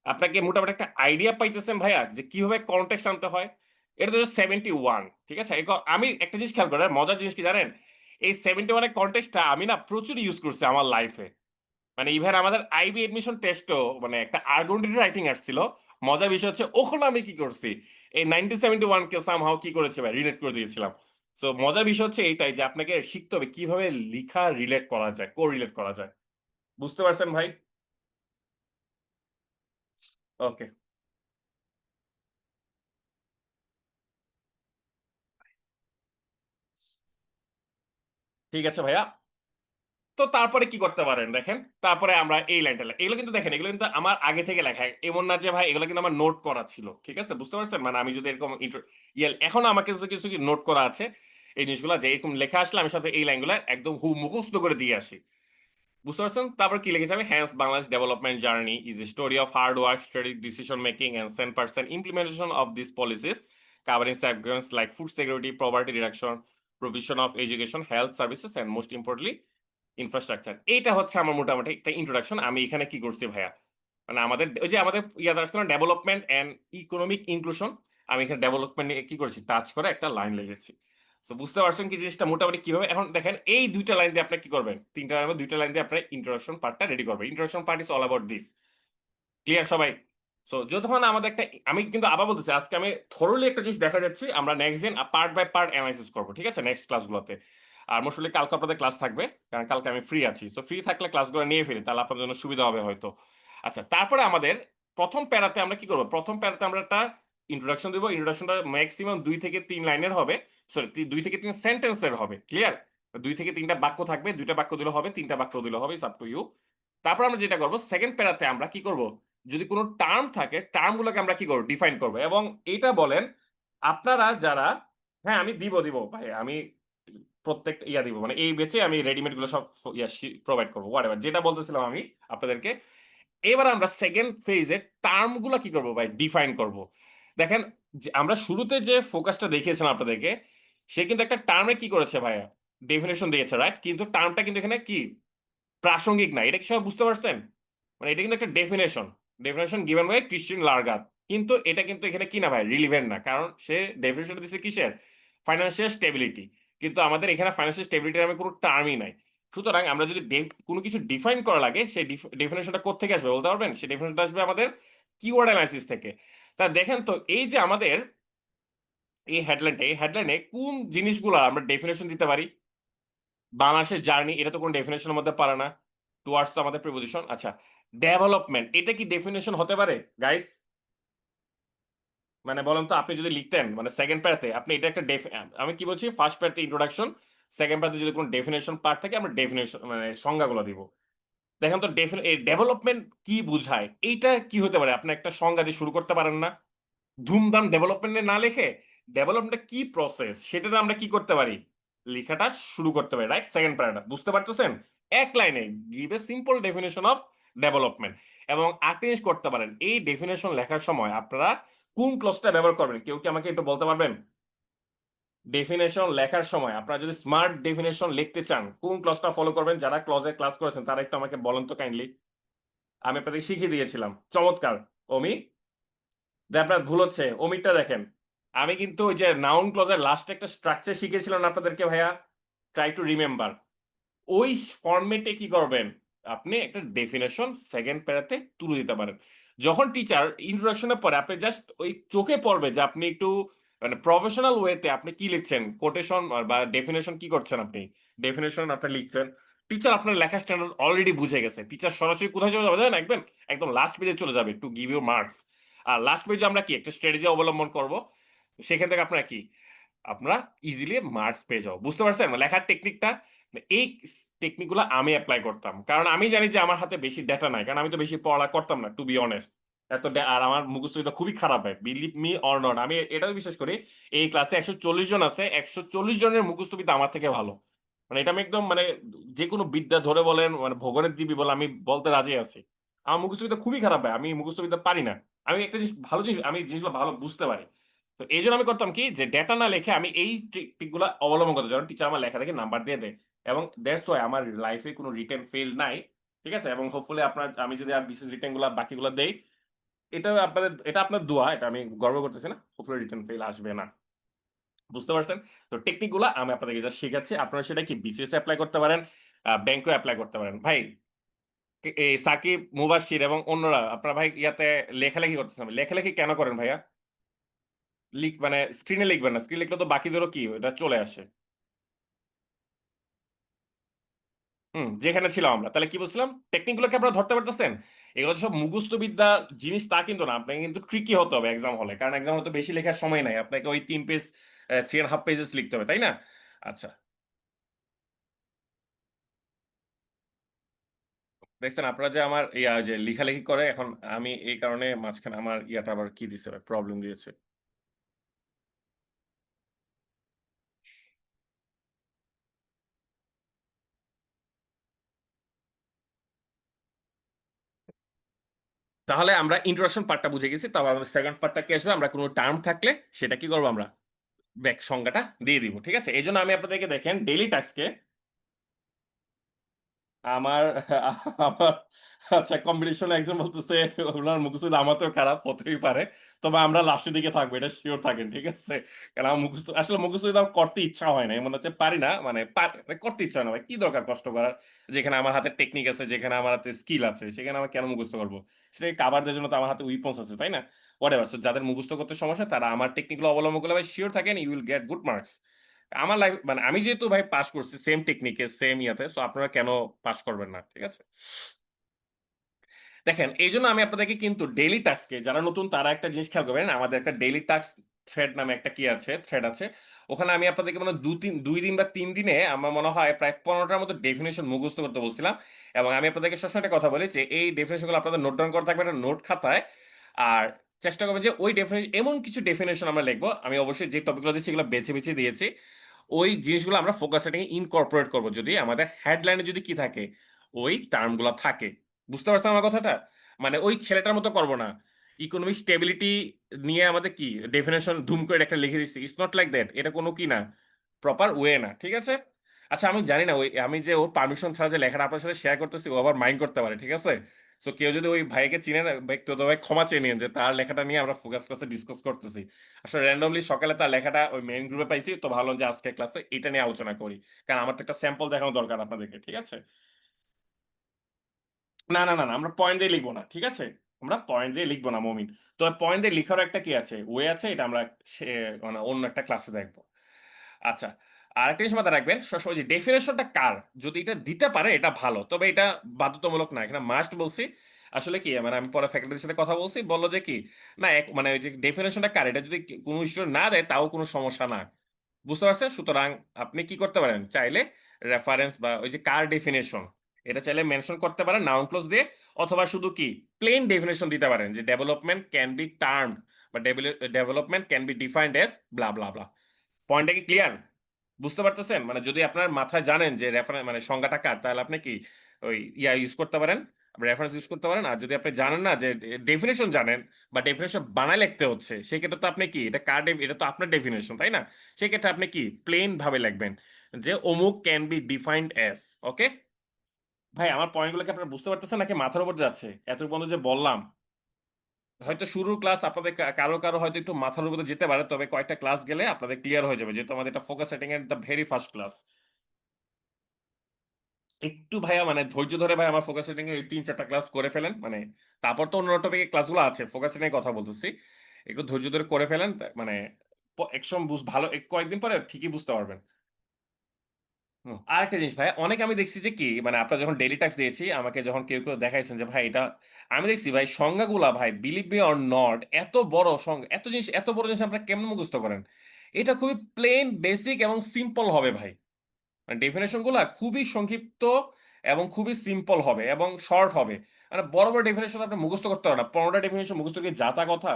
আপনাকে মোটামুটি একটা আইডিয়া পাইতেছেন ভাইয়া যে কিভাবে কনটেক্সট আনতে হয়। এটা তো 71। ঠিক আছে? আমি একটা জিনিস খেয়াল করেন, মজার জিনিস কি জানেন? এই 71 এর কনটেক্সটটা আমি না প্রচুর ইউজ করছি আমার লাইফে। মানে ইভেন আমাদের আইবি এডমিশন টেস্টও মানে একটা আর্গুমেন্টেটিভ রাইটিং আসছিল। মজার বিষয় হচ্ছে ওখানে আমি কি করছি, এই 1971 কে সামহাউ কি করেছি ভাই, রিলেট করে দিয়েছিলাম। সো মজার বিষয় হচ্ছে এইটাই যে আপনাকে শিখতে হবে কিভাবে লিখা রিলেট করা যায়, কো রিলেট করা যায়। বুঝতে পারছেন ভাই? ওকে। ঠিক আছে ভাইয়া। তো তারপরে কি করতে পারেন দেখেন, তারপরে আমরা এই লাইনটা এগুলো কিন্তু দেখেন, এগুলো কিন্তু আমার আগে থেকে লেখা, এমন না যে ভাই এগুলো কিন্তু আমার নোট করা ছিল। ঠিক আছে? বুঝতে পারছেন? মানে আমি যদি এরকম এখন আমার কাছে কিছু কি নোট করা আছে এই জিনিসগুলো, যে এরকম লেখা আসলে আমি সাথে এই লাইনগুলো একদম মুখস্থ করে দিয়ে আসি। বুঝতে পারছেন? তারপর কি লিখেছি আমি, hence Bangladesh development journey is a story of hard work, strategic decision making and 10% implementation of this policies covering segments like food security, poverty reduction, provision of education, health services and most importantly infrastructure. এইটা হচ্ছে আমার মোটামুটি একটা introduction. আমি এখানে কি করছি ভাইয়া, মানে আমাদের ওই যে আমাদের আসছে না, ডেভেলপমেন্ট এন্ড ইকোনমিক ইনক্লুশন, আমি এখানে ডেভেলপমেন্ট নিয়ে কি করেছি, টাচ করে একটা লাইন লিখেছি। সো বুঝতে পারছেন কি জিনিসটা মোটামুটি কিভাবে? এখন দেখেন এই ২ টা লাইন দিয়ে আপনি কি করবেন? ৩ টা লাইনের মধ্যে ২ টা লাইন দিয়ে আপনার ইন্ট্রোডাকশন পার্টটা রেডি করবেন। Introduction part is all about this. Clear সবাই? সো যতক্ষণ না আমাদের একটা আমি কিন্তু আবার বলতেছি আজকে আমি থোরলি একটা জিনিস দেখা যাচ্ছি। আমরা নেক্সট দিন পার্ট বাই পার্ট এনালাইসিস করব। ঠিক আছে? নেক্সট ক্লাসগুলোতে। আর মোস্ট প্রবাবলি কালকে আপনাদের ক্লাস থাকবে। কারণ কালকে আমি ফ্রি আছি। সো ফ্রি থাকলে ক্লাসগুলো নিয়ে ফেলি। তাহলে আপনার জন্য সুবিধা হবে হয়তো। আচ্ছা, তারপরে আমাদের ১ম প্যারাতে আমরা কি করব? ১ম প্যারাতে আমরা একটা ইন্ট্রোডাকশন দিব। ইন্ট্রোডাকশনটা মেক্সিমাম ২ থেকে ৩ লাইনের হবে। সরি ২ থেকে ৩ সেন্টেন্সের হবে। ক্লিয়ার? ২ থেকে ৩ টা বাক্য থাকবে। ২ টা বাক্য দিলেও হবে, ৩ টা বাক্য দিলেও হবে। It's up to you. তারপর আমরা যেটা করব, 2nd প্যারাতে আমরা কি করব? যদি কোন টার্ম থাকে, টার্ম গুলোকে আমরা কি করব? ডিফাইন করব। এবং এইটা বলেন আপনারা যারা হ্যাঁ, আমি দিব ভাই। আমি প্রত্যেকটা দিব। মানে এই বেচে আমি রেডিমেড গুলো সব প্রোভাইড করব। হোয়াটএভার যেটা বলতেছিলাম আমি আপনাদেরকে। এবার আমরা 2nd ফেজ এ টার্ম গুলা কি করব ভাই? ডিফাইন করব। দেখেন যে আমরা শুরুতে যে ফোকাসটা দেখিয়েছিলাম আপনাদেরকে, সে কিন্তু একটা টার্মে কি করেছে ভাইয়া? ডেফিনিশন দিয়েছে, রাইট? কিন্তু টার্মটা কিন্তু এখানে কি? প্রাসঙ্গিক না। এটা কি সবাই বুঝতে পারছেন? মানে এটা কিন্তু একটা definition. Definition given by Christian Larger. কিন্তু এটা কিন্তু এখানে কি না ভাই? রিলেভেন্ট না। কারণ সে ডেফিনিশনটা দিছে কিসের? Financial stability. কিন্তু আমাদের এখানে ফাইন্যান্সিয়াল স্টেবিলিটি নামে কোনো টার্মই নাই। সুতরাং আমরা যদি কোনো কিছু ডিফাইন করা লাগে সেই ডেফিনিশনটা কোত্থেকে আসবে বলতে পারবেন? সেই ডেফিনিশনটা আসবে আমাদের কিওয়ার্ড অ্যানালাইসিস থেকে। তা দেখেন তো এই যে আমাদের এই হেডলাইনে কোন জিনিসগুলা আমরা ডেফিনিশন দিতে পারি? বাংলাদেশের জার্নি এটা তো কোন ডেফিনিশন এর মধ্যে পড়ে না। টুয়ার্ডস তো আমাদের প্রিপোজিশন। আচ্ছা, ডেভেলপমেন্ট এটা কি ডেফিনিশন হতে পারে গাইস? মানে বলেন তো আপনি যদি লিখতেন মানে 2nd প্যারাতে আপনি এটা একটা আমি কি বলছি 1st প্যারাতে ইন্ট্রোডাকশন, 2nd প্যারাতে যদি কোন ডেফিনিশন পার্ট থাকে আমরা ডেফিনিশন মানে সংজ্ঞাগুলো দিব। দেখেন তো এই ডেভেলপমেন্ট কি বুঝায়? এইটা কি হতে পারে? আপনি একটা সংজ্ঞা দিয়ে শুরু করতে পারেন না? ধুমধাম ডেভেলপমেন্ট এ না লিখে ডেভেলপমেন্ট কি প্রসেস সেটাতে আমরা কি করতে পারি? লেখাটা শুরু করতে পারি, রাইট? 2nd প্যারাটা বুঝতে পারতেছেন? এক লাইনে give a simple definition of development এবং আরেকটা জিনিস করতে পারেন। এই ডেফিনিশন লেখার সময় আপনারা কোন ক্লজটা ব্যবহার করবেন? কেউ কি আমাকে একটু বলতে পারবেন? ডেফিনিশন লেখার সময় আপনারা যদি স্মার্ট ডেফিনিশন লিখতে চান, কোন ক্লজটা ফলো করবেন? যারা ক্লজে ক্লাস করেছেন তারা একটু আমাকে বলেন তো কাইন্ডলি। আমি আপনাদের শিখিয়ে দিয়েছিলাম। চমৎকার! অমি? আপনার ভুল হচ্ছে। ওমিটটা দেখেন। আমি কিন্তু ওই যে নাউন ক্লজের লাস্টে একটা স্ট্রাকচার শিখিয়েছিলাম না আপনাদেরকে ভাইয়া? Try to remember. ওই ফরমেটে কি করবেন? আপনি একটা ডেফিনিশন 2nd প্যারাতে তুলে দিতে পারেন। যখন টিচার ইন্ট্রোডাকশন এর পরে আপনি জাস্ট ওই চোখে পড়বে যে আপনি একটু মানে প্রফেশনাল ওয়েতে আপনি কি লিখছেন? কোটেশন বা ডেফিনিশন কি করছেন আপনি? ডেফিনিশন আপনি লিখছেন। টিচার আপনার লেখার স্ট্যান্ডার্ড অলরেডি বুঝে গেছে। টিচার সরাসরি কোথায় চলে যাবে জানেন? একদম লাস্ট পেজে চলে যাবে টু গিভ ইউ মার্কস। আর লাস্ট পেজে আমরা কি একটা স্ট্র্যাটেজি অবলম্বন করব। সেখান থেকে আপনারা কি? আমরা ইজিলি মার্কস পেয়ে যাবো। বুঝতে পারছেন? লেখার টেকনিকটা এই টেকনিক গুলা আমি এপ্লাই করতাম। কারণ আমি জানি যে আমার হাতে বেশি ডেটা নাই। কারণ আমি তো বেশি পড়া করতাম না টু বি অনেস্ট। আর আমার মুখস্থ বিদ্যা খুবই খারাপ হয়। বিলিভ মি অর নট আমি এটাও বিশ্বাস করি। এই ক্লাসে ১৪০ জন আছে। ১৪০ জনের মুখস্থ বিদ্যা আমার থেকে ভালো। মানে এটা আমি একদম মানে যেকোনো বিদ্যা ধরে বলেন মানে ভগবানের দিবি বলে আমি বলতে রাজি আছি। আমার মুখস্থ বিদ্যা খুবই খারাপ হয়। আমি মুখস্থ বিদ্যা পারি না। আমি একটা জিনিস ভালো জিনিস আমি জিনিসগুলো ভালো বুঝতে পারি। তো এইজন্য আমি করতাম কি যে ডেটা না লিখে আমি এই ট্রিক গুলা অবলম্বন করতাম। যেমন টিচার আমার লেখা দেখে নাম্বার দিয়ে দেয়। এবং দ্যাটস ওয়াই আমার লাইফে কোনো রিটেন ফেইল নাই। ঠিক আছে? এবং হোপফুলি আমি যদি আর বিসিএস রিটেন গুলা বাকিগুলা দেই, এটা আপনার দোয়া। এটা আমি গর্ব করতেছি না। হোপফুলি রিটেন ফেইল আসবে না। বুঝতে পারছেন? তো টেকনিক গুলা আমি আপনাদেরকে জাস্ট শিখাচ্ছি। আপনারা সেটা কি বিসিএস এ এপ্লাই করতে পারেন, ব্যাংকেও এপ্লাই করতে পারেন। ভাই এই সাকিব, মুবাশশির এবং অন্যরা আপনারা ভাই ইয়াতে লেখালেখি করতেছেন। লেখালেখি কেন করেন ভাইয়া? মানে স্ক্রিনে লিখবেন না। স্ক্রিনে লিখলে তো বাকিদেরও কি ওটা চলে আসে। যেখানে ছিলাম আমরা। তাহলে কি বলছিলাম? টেকনিক গুলো কি আপনারা ধরতে পারতেছেন? এগুলো সব মুখস্থ বিদ্যা জিনিস তা কিন্তু না। আপনাকে কিন্তু ট্রিকি হতে হবে এক্সাম হলে। কারণ এক্সাম হলে তো বেশি লেখার সময় নাই। আপনাকে ওই ৩ পেজ 3 1/2 পেজেস লিখতে হবে। তাই না? আচ্ছা। দেখছেন আপনারা যে আমার যে লিখালেখি করে এখন আমি এই কারণে মাঝখানে আমার ইয়াটা আবার কি দিছে প্রবলেম দিয়েছে। তাহলে আমরা ইন্ট্রোডাকশন পার্টটা বুঝে গেছি। তারপর আমাদের 2nd পার্টটা কি আসবে? আমরা কোন টার্ম থাকলে সেটা কি করব আমরা? সংজ্ঞাটা দিয়ে দিব। ঠিক আছে? এজন্য আমি আপনাদেরকে দেখেন ডেইলি টাস্কে আমার আমার আচ্ছা, কম্পিটিশনে একজন বলতেছে ওনার মুখস্থ আমাতেও খারাপ হতেই পারে। তবে আমরা লাস্টের দিকে থাকবো, এটা সিওর থাকেন। ঠিক আছে? কারণ আমার মুখস্থ আসলে মুখস্থ আমার করতে ইচ্ছা হয় না। মনে হচ্ছে পারি না। মানে করতে ইচ্ছা হয় না ভাই। কি দরকার কষ্ট করার? যেখানে আমার হাতে টেকনিক আছে, যেখানে আমার হাতে স্কিল আছে, সেখানে আমি কেন মুখস্থ করব? সেটাকে কাভার দেওয়ার জন্য তো আমার হাতে উইপন্স আছে, তাই না? হোয়াটএভার। সো যাদের মুখস্থ করতে সমস্যা তারা আমার টেকনিক গুলো অবলম্বন করলে ভাই সিওর থাকেন you will get good marks. আমার লাইফ মানে আমি যেহেতু ভাই পাস করছি সেম টেকনিকে, সেম ইয়াতে, সো আপনারা কেন পাস করবেন না? ঠিক আছে? দেখেন, এইজন্য আমি আপনাদেরকে কিন্তু ডেইলি টাস্কে যারা নতুন তারা একটা জিনিস খেয়াল করবেন। আমাদের একটা ডেইলি টাস্ক থ্রেড নামে একটা কি আছে, থ্রেড আছে। ওখানে আমি আপনাদেরকে মনে হয় ২ দিন বা ৩ দিনে আমার মনে হয় প্রায় ১৫ টার মতো ডেফিনিশন মুখস্থ করতে বলছিলাম। এবং আমি আপনাদেরকে সবসময় একটা কথা বলি যে এই ডেফিনিশন গুলো আপনাদের নোট ডাউন করা থাকবে একটা নোট খাতায়। আর চেষ্টা করবেন যে ওই এমন কিছু ডেফিনিশন আমরা লিখব। আমি অবশ্যই যে টপিকগুলো দিয়েছি এগুলো বেছে দিয়েছি। ওই জিনিসগুলো আমরা ফোকাস সেটিং এ ইনকর্পোরেট করব যদি আমাদের হেডলাইনে যদি কি থাকে, ওই টার্ম গুলা থাকে। বুঝতে পারছেন আমার কথাটা? মানে ওই ছেলেটার মতো করব না। ইকোনমিক স্টেবিলিটি নিয়ে আমাদের কি ডেফিনিশন ধুম করে একটা লিখে দিচ্ছি। It's not like that. এটা কোনো কি না, প্রপার ওয়ে না। ঠিক আছে? আচ্ছা, আমি জানি না আমি যে ওর পারমিশন ছাড়া যে লেখাটা আপনার সাথে শেয়ার করতেছি ও আবার মাইন্ড করতে পারে। ঠিক আছে? সো কেউ যদি ওই ভাইকে চিনেন ব্যক্তিগত ভাই ক্ষমা চেয়ে নিয়েন যে তার লেখাটা নিয়ে আমরা ফোকাস ক্লাসে ডিসকাস করতেছি। আসলে র‍্যান্ডমলি সকালে তার লেখাটা ওই মেইন গ্রুপে পাইছি। তো ভাবলাম যে আজকে ক্লাসে এটা নিয়ে আলোচনা করি। কারণ আমার তো একটা স্যাম্পল দেখানো দরকার আপনাদেরকে। ঠিক আছে? না। আমরা পয়েন্ট দিয়ে লিখব না। ঠিক আছে? আমরা পয়েন্ট দিয়ে লিখব না মমিন। তবে পয়েন্ট দিয়ে লিখারও একটা কি আছে? ওয়ে আছে। এটা আমরা সে মানে অন্য একটা ক্লাসে দেখব। আচ্ছা। আরেকটা জিনিস মাথায় রাখবেন, সবসময় যে ডেফিনিশনটা কার, যদি এটা দিতে পারে এটা ভালো। তবে এটা বাধ্যতামূলক না। এখানে মাস্ট বলছি। আসলে কি মানে আমি পরে ফ্যাকাল্টির সাথে কথা বলছি। বলল যে কি, না মানে ওই যে ডেফিনিশনটা কার এটা যদি কোন স্টুডেন্ট না দেয় তাও কোন সমস্যা না। বুঝতে পারছেন? সুতরাং আপনি কি করতে পারেন? চাইলে রেফারেন্স বা ওই যে কার ডেফিনিশন এটা চাইলে মেনশন করতে পারেন নাউন ক্লজ দিয়ে, অথবা শুধু কি প্লেন ডেফিনিশন দিতে পারেন যে ডেভেলপমেন্ট ক্যান বি টার্মড বা development can be defined as blah, blah, blah. পয়েন্টটা কি ক্লিয়ার? বুঝতে পারতেছেন? মানে যদি আপনার মাথায় জানেন যে মানে সংজ্ঞাটা কার, তাহলে আপনি কি ওই ইউজ করতে পারেন, রেফারেন্স ইউজ করতে পারেন। আর যদি আপনি জানেন না যে ডেফিনিশন জানেন বা ডেফিনিশন বানায় লিখতে হচ্ছে, সেক্ষেত্রে তো আপনি কি এটা এটা তো আপনার ডেফিনিশন, তাই না? সেক্ষেত্রে আপনি কি প্লেন ভাবে লিখবেন যে অমুক ক্যান বি ডিফাইন্ড অ্যাজ। ওকে? ভাই আমার পয়েন্টগুলো কি আপনারা বুঝতে পারতেছেন নাকি মাথার উপর যাচ্ছে? এতক্ষণ পর্যন্ত যে বললাম, হয়তো শুরুর ক্লাস আপনাদের কারো হয়তো একটু মাথার উপরে যেতে পারে। তবে কয়েকটা ক্লাস গেলে আপনাদের ক্লিয়ার হয়ে যাবে। যেহেতু আমাদের এটা ফোকাস সেটিং এর দ্যা ভেরি ফার্স্ট ক্লাস। একটু ভাইয়া মানে ধৈর্য ধরে ভাই আমার ফোকাস সেটিং এ ৩-৪ টা ক্লাস করে ফেলেন। মানে তারপর তো অন্য টপিকের ক্লাসগুলো আছে। ফোকাস সেটিং এর কথা বলতেছি। একটু ধৈর্য ধরে করে ফেলেন। মানে একসময় ভালো কয়েকদিন পরে ঠিকই বুঝতে পারবেন। হুম। আরেকটা জিনিস ভাই, অনেকে আমি দেখছি যে কি মানে আপনার যখন ডেইলি টাস্ক দিয়েছি, আমাকে যখন কেউ দেখাইছেন যে ভাই এটা আমি দেখছি ভাই সংজ্ঞাগুলা ভাই বিলিভ মি অর নট এত বড় এত বড় জিনিস আপনারা কেমনে মুখস্থ করেন? এটা খুবই প্লেন, বেসিক এবং সিম্পল হবে ভাই। মানে ডেফিনিশন গুলা খুবই সংক্ষিপ্ত এবং খুবই সিম্পল হবে এবং শর্ট হবে। মানে বড় ডেফিনিশন আপনি মুখস্থ করতে পারেন না। ১৫ টা ডেফিনিশন মুখস্থ কি যা তা কথা?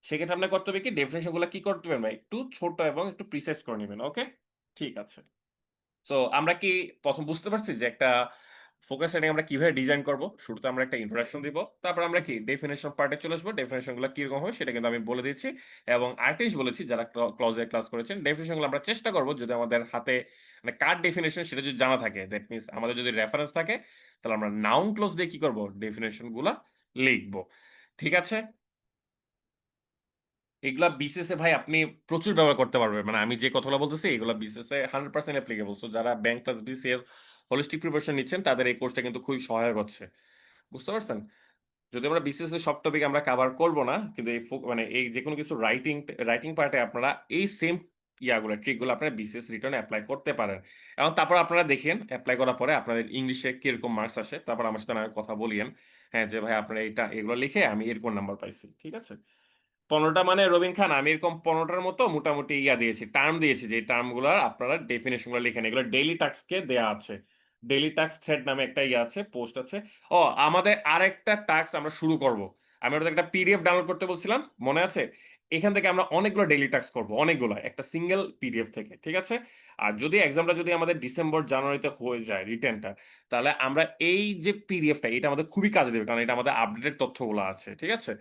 সেক্ষেত্রে আপনার করতে হবে কি ডেফিনিশন গুলা কি করতে পারবেন ভাই? একটু ছোট এবং একটু প্রিসাইজ করে নিবেন। ওকে? ঠিক আছে। সো আমরা কি ১ম বুঝতে পারছি যে একটা ফোকাস সেটিং আমরা কিভাবে ডিজাইন করব? শুরুতে আমরা একটা ইন্ট্রোডাকশন দিব। তারপর আমরা কি ডেফিনিশন পার্টে চলে আসবো। ডেফিনিশন গুলা কিরকম হবে সেটা কিন্তু আমি বলে দিচ্ছি। এবং আরেকটা জিনিস বলেছি যারা ক্লজে ক্লাস করেছেন, ডেফিনিশন গুলো আমরা চেষ্টা করব যদি আমাদের হাতে মানে কার ডেফিনিশন সেটা যদি জানা থাকে। দ্যাট মিনস আমাদের যদি রেফারেন্স থাকে তাহলে আমরা নাউন ক্লজ দিয়ে কি করব? ডেফিনিশন গুলা লিখব। ঠিক আছে? এগুলা বিসিএস এ ভাই আপনি প্রচুর ব্যবহার করতে পারবেন। মানে আমি যে কথাগুলো বলতেছি এগুলা বিসিএস এ 100% অ্যাপ্লিকেবল। সো যারা bank plus BCS holistic preparation নিচ্ছেন তাদের এই কোর্সটা কিন্তু খুবই সহায়ক হচ্ছে। বুঝতে পারছেন? যদিও আমরা বিসিএস এর সব টপিক আমরা কভার করব না। কিন্তু এই মানে এই যেকোনো কিছু রাইটিং পার্টে আপনারা এই সেম ট্রিক গুলো আপনারা বিসিএস রিটেন এ এপ্লাই করতে পারেন। এবং তারপর আপনারা দেখেন এপ্লাই করার পরে আপনাদের ইংলিশে কিরকম মার্কস আসে। তারপর আমার সাথে না হয় কথা বলিয়েন। হ্যাঁ, যে ভাই আপনারা এগুলো লিখে আমি এরকম নাম্বার পাইছি। ঠিক আছে? ১৫ টা মানে রবিন খান আমি এরকম ১৫ টার মতো মোটামুটি দিয়েছি। টার্ম দিয়েছি যে টার্ম গুলার আপনারা ডেফিনিশন গুলো লিখেন। এগুলো ডেইলি টাস্ক কে দেয়া আছে। ডেইলি টাস্ক থ্রেড নামে একটা আছে, পোস্ট আছে। আমাদের আরেকটা টাস্ক আমরা শুরু করব। আমি ওটাতে একটা পিডিএফ ডাউনলোড করতে বলছিলাম। মনে আছে? এখান থেকে আমরা অনেকগুলো ডেইলি টাস্ক করব। অনেকগুলা। একটা সিঙ্গেল পিডিএফ থেকে। ঠিক আছে? আর যদি এক্সামটা যদি আমাদের ডিসেম্বর, জানুয়ারিতে হয়ে যায় রিটেনটা, তাহলে আমরা এই যে পিডিএফটা এটা আমাদের খুবই কাজে দেবে। কারণ এটা আমাদের আপডেটেড তথ্যগুলো আছে। ঠিক আছে?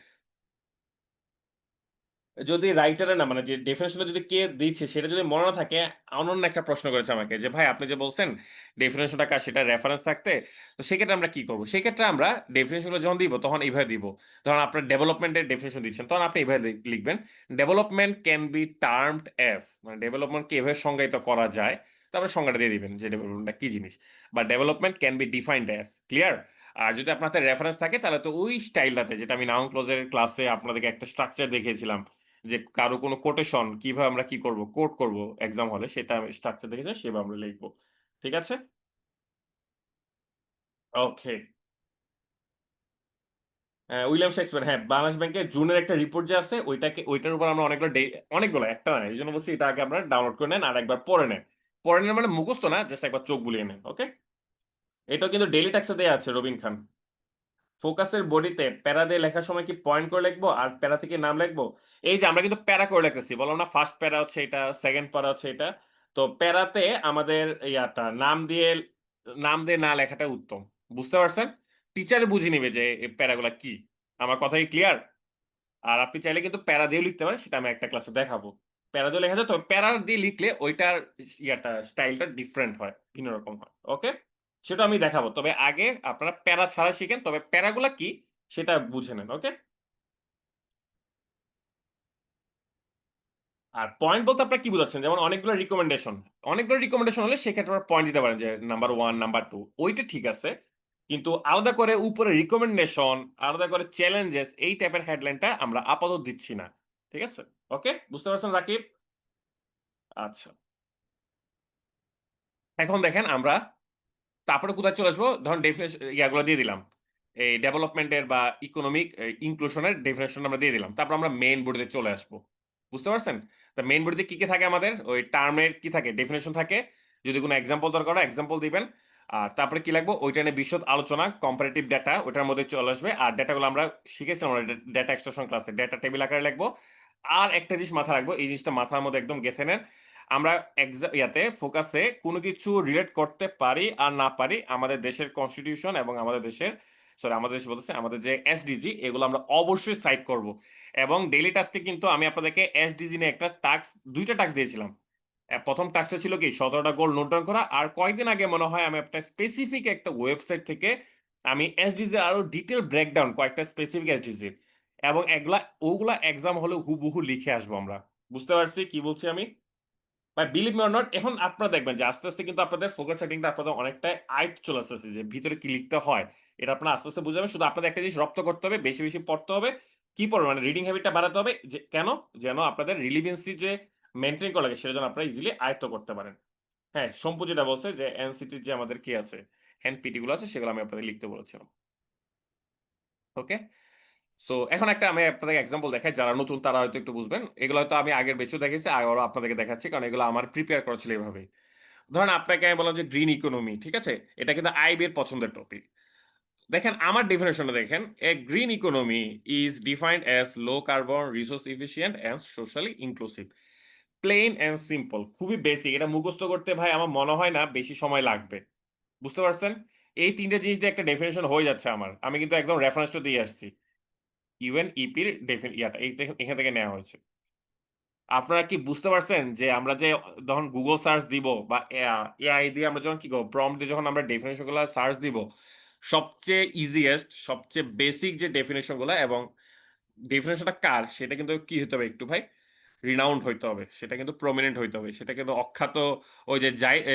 যদি রাইটারে না মানে যে ডেফিনিশনটা যদি কে দিচ্ছে সেটা যদি মনে না থাকে, অনন্য একটা প্রশ্ন করেছে আমাকে যে, "ভাই আপনি যে বলছেন ডেফিনিশনটা কার সেটার রেফারেন্স থাকতে, তো সেক্ষেত্রে আমরা কি করব?" সেক্ষেত্রে আমরা ডেফিনিশন গুলো যখন দিব তখন এইভাবে দিব। ধরেন আপনার ডেভেলপমেন্ট এর ডেফিনিশন দিচ্ছেন, তখন আপনি এভাবে লিখবেন, "development can be termed as" মানে ডেভেলপমেন্টকে এভাবে সংজ্ঞায়িত করা যায়। তারপরে সংজ্ঞাটা দিয়ে দিবেন যে ডেভেলপমেন্টটা কি জিনিস। বা development can be defined as. Clear? আর যদি আপনার হাতে রেফারেন্স থাকে তাহলে তো ওই স্টাইলটাতে যেটা আমি নাউন ক্লজ এর ক্লাসে আপনাদেরকে একটা স্ট্রাকচার দেখিয়েছিলাম। যে কারো কোনো কোটেশন কিভাবে আমরা কি করব, কোট করব এক্সাম হলে সেটা আমি স্ট্রাকচার দেখেছি সেভাবে আমরা লিখব। ঠিক আছে? ওকে। উইলিয়াম শেক্সপিয়ার হ্যাঁ, বাংলাদেশ ব্যাংকের জুনের একটা রিপোর্ট যে আছে ওইটার উপর আমরা অনেকগুলো একটা না। এজন্য বলছি এটা আগে আপনারা ডাউনলোড করে নেন আর একবার পড়ে নেন। পড়ে নেন মানে মুখস্থ না, জাস্ট একবার চোখ বুলিয়ে নেন। ওকে? এটাও কিন্তু ডেইলি ট্যাক্সে দেয়া আছে রবিন খান। ফোকাসের বডিতে প্যারা দিয়ে লেখার সময় কি পয়েন্ট করে লিখবো আর প্যারা থেকে নাম লিখবো? এই যে আমরা কিন্তু প্যারা করে লিখতেছি। বললাম না ফার্স্ট প্যারা হচ্ছে এটা, সেকেন্ড প্যারা হচ্ছে এটা। তো প্যারাতে আমাদের নাম দিয়ে না লেখাটাই উত্তম। বুঝতে পারছেন? টিচার বুঝে নিবে যে এই প্যারাগুলা কি। আমার কথা কি ক্লিয়ার? আর আপনি চাইলে কিন্তু প্যারা দিয়েও লিখতে পারেন সেটা আমি একটা ক্লাসে দেখাবো। প্যারা দিয়ে লেখা যায় তবে প্যারা দিয়ে লিখলে ওইটার স্টাইলটা ডিফারেন্ট হয়। ভিন্ন রকম হয়। ওকে? সেটা আমি দেখাবো। তবে আগে আপনারা প্যারা ছাড়া শিখেন। তবে প্যারাগুলা কি সেটা বুঝে নেন। ওকে? আর পয়েন্ট বলতে আপনারা কি বোঝাচ্ছেন? যেমন অনেকগুলো রিকমেন্ডেশন হলে সেক্ষেত্রে আপনারা পয়েন্ট দিতে পারেন যে নাম্বার 1, নাম্বার 2 ওইটা ঠিক আছে। কিন্তু আলাদা করে উপরে রিকমেন্ডেশন, আলাদা করে চ্যালেঞ্জেস এই টাইপের হেডলাইনটা আমরা আপাতত দিচ্ছি না। ঠিক আছে? ওকে? বুঝতে পারছেন রাকিব? আচ্ছা। এখন দেখেন আমরা তারপরে কোথায় চলে আসবো? ধরুন ইয়াগুলো দিয়ে দিলাম। এই ডেভেলপমেন্ট এর বা ইকোনমিক ইনক্লুশন এর ডেফিনিশন আমরা দিয়ে দিলাম। তারপর আমরা মেইন বডিতে চলে আসবো। বুঝতে পারছেন? তা মেইন বডিতে কি থাকে আমাদের? ওই টার্ম এর কি থাকে? ডেফিনিশন থাকে। যদি কোন এক্সাম্পল দরকার হয় এক্সাম্পল দিবেন। আর তারপরে কি লাগবো? ওইটা নিয়ে বিশদ আলোচনা, কম্পারেটিভ ডাটা ওটার মধ্যে চলে আসবে। আর ডাটাগুলো আমরা শিখেছিলাম অলরেডি ডাটা এক্সট্রাকশন ক্লাসে। ডাটা টেবিল আকারে লিখবো। আর একটা জিনিস মাথায় রাখবো, এই জিনিসটা মাথার মধ্যে একদম গেঁথে নেন। আমরা ফোকাসে কোনো কিছু রিলেট করতে পারি আর না পারি আমাদের দেশের কনস্টিটিউশন এবং আমাদের দেশ বলতেছি আমাদের যে এসডিজি এগুলো আমরা অবশ্যই সাইট করব। এবং ডেইলি টাস্কে কিন্তু আমি আপনাদেরকে এসডিজি নিয়ে একটা টাস্ক ২ টা টাস্ক দিয়েছিলাম। ১ম টাস্কটা ছিল কি ১৭ টা গোল নোট ডাউন করা। আর কয়েকদিন আগে মনে হয় আমি একটা স্পেসিফিক একটা ওয়েবসাইট থেকে আমি এসডিজি আরো ডিটেইল ব্রেকডাউন কয়েকটা স্পেসিফিক এসডিজির এবং ওগুলা এক্সাম হলে হুবহু লিখে আসবো আমরা। বুঝতে পারছি কি বলছি আমি? ভাই বিলিভ মি অর নট এখন আপনারা দেখবেন যে আস্তে, আস্তে কিন্তু আপনাদের ফোকাস সেটিংটা আপনাদের অনেকটাই আয়ত্ত চলে আসতেছে যে ভিতরে কি লিখতে হয়। এটা আপনারা আস্তে, আস্তে বুঝাবেন। শুধু আপনাদের একটা জিনিস রপ্ত করতে হবে, বেশি, বেশি পড়তে হবে। কি পড়বেন? মানে রিডিং হ্যাবিটটা বাড়াতে হবে। যে কেন? যেন আপনাদের রিলিভেন্সি যে মেইনটেইন করা লাগে সেটা যেন আপনারা ইজিলি আয়ত্ত করতে পারেন। হ্যাঁ, সম্পু যেটা বলছে যে এনসিটির যে আমাদের কি আছে, এনপিটি গুলো আছে সেগুলো আমি আপনাদের লিখতে বলেছিলাম। ওকে? সো এখন আমি আপনাদেরকে এক্সাম্পল দেখাই। যারা নতুন তারা হয়তো একটু বুঝবেন। এগুলো হয়তো আমি আগের ব্যাচেও দেখাইছি, আবারও আপনাদেরকে দেখাচ্ছি। কারণ এগুলো আমার প্রিপেয়ার করা ছিল এভাবেই। ধরেন আপনাকে আমি বললাম যে গ্রিন ইকোনমি, ঠিক আছে? এটা কিন্তু আইবির পছন্দের টপিক। দেখেন আমার ডেফিনিশনটা দেখেন, "A green economy is defined as low carbon, resource efficient and socially inclusive." Plain and simple. খুবই বেসিক। এটা মুখস্থ করতে ভাই আমার মনে হয় না বেশি সময় লাগবে। বুঝতে পারছেন? এই ৩ টা জিনিস দিয়ে একটা ডেফিনিশন হয়ে যাচ্ছে আমার। আমি কিন্তু একদম রেফারেন্সটা দিয়ে আসছি। ইউএনইপির এখান থেকে নেয়া হয়েছে। আপনারা কি বুঝতে পারছেন যে আমরা যে যখন Google সার্চ দিব বা এআই দিয়ে আমরা যখন কি করব, প্রম্পট দিয়ে যখন আমরা ডেফিনিশন গুলা সার্চ দিব, সবচেয়ে ইজিয়েস্ট, সবচেয়ে বেসিক যে ডেফিনিশন গুলা এবং ডেফিনিশনটা কার সেটা কিন্তু কি হইতে হবে একটু ভাই? রিনাউন্ড হইতে হবে। সেটা কিন্তু প্রমিনেন্ট হইতে হবে। সেটা কিন্তু অখ্যাত ওই যে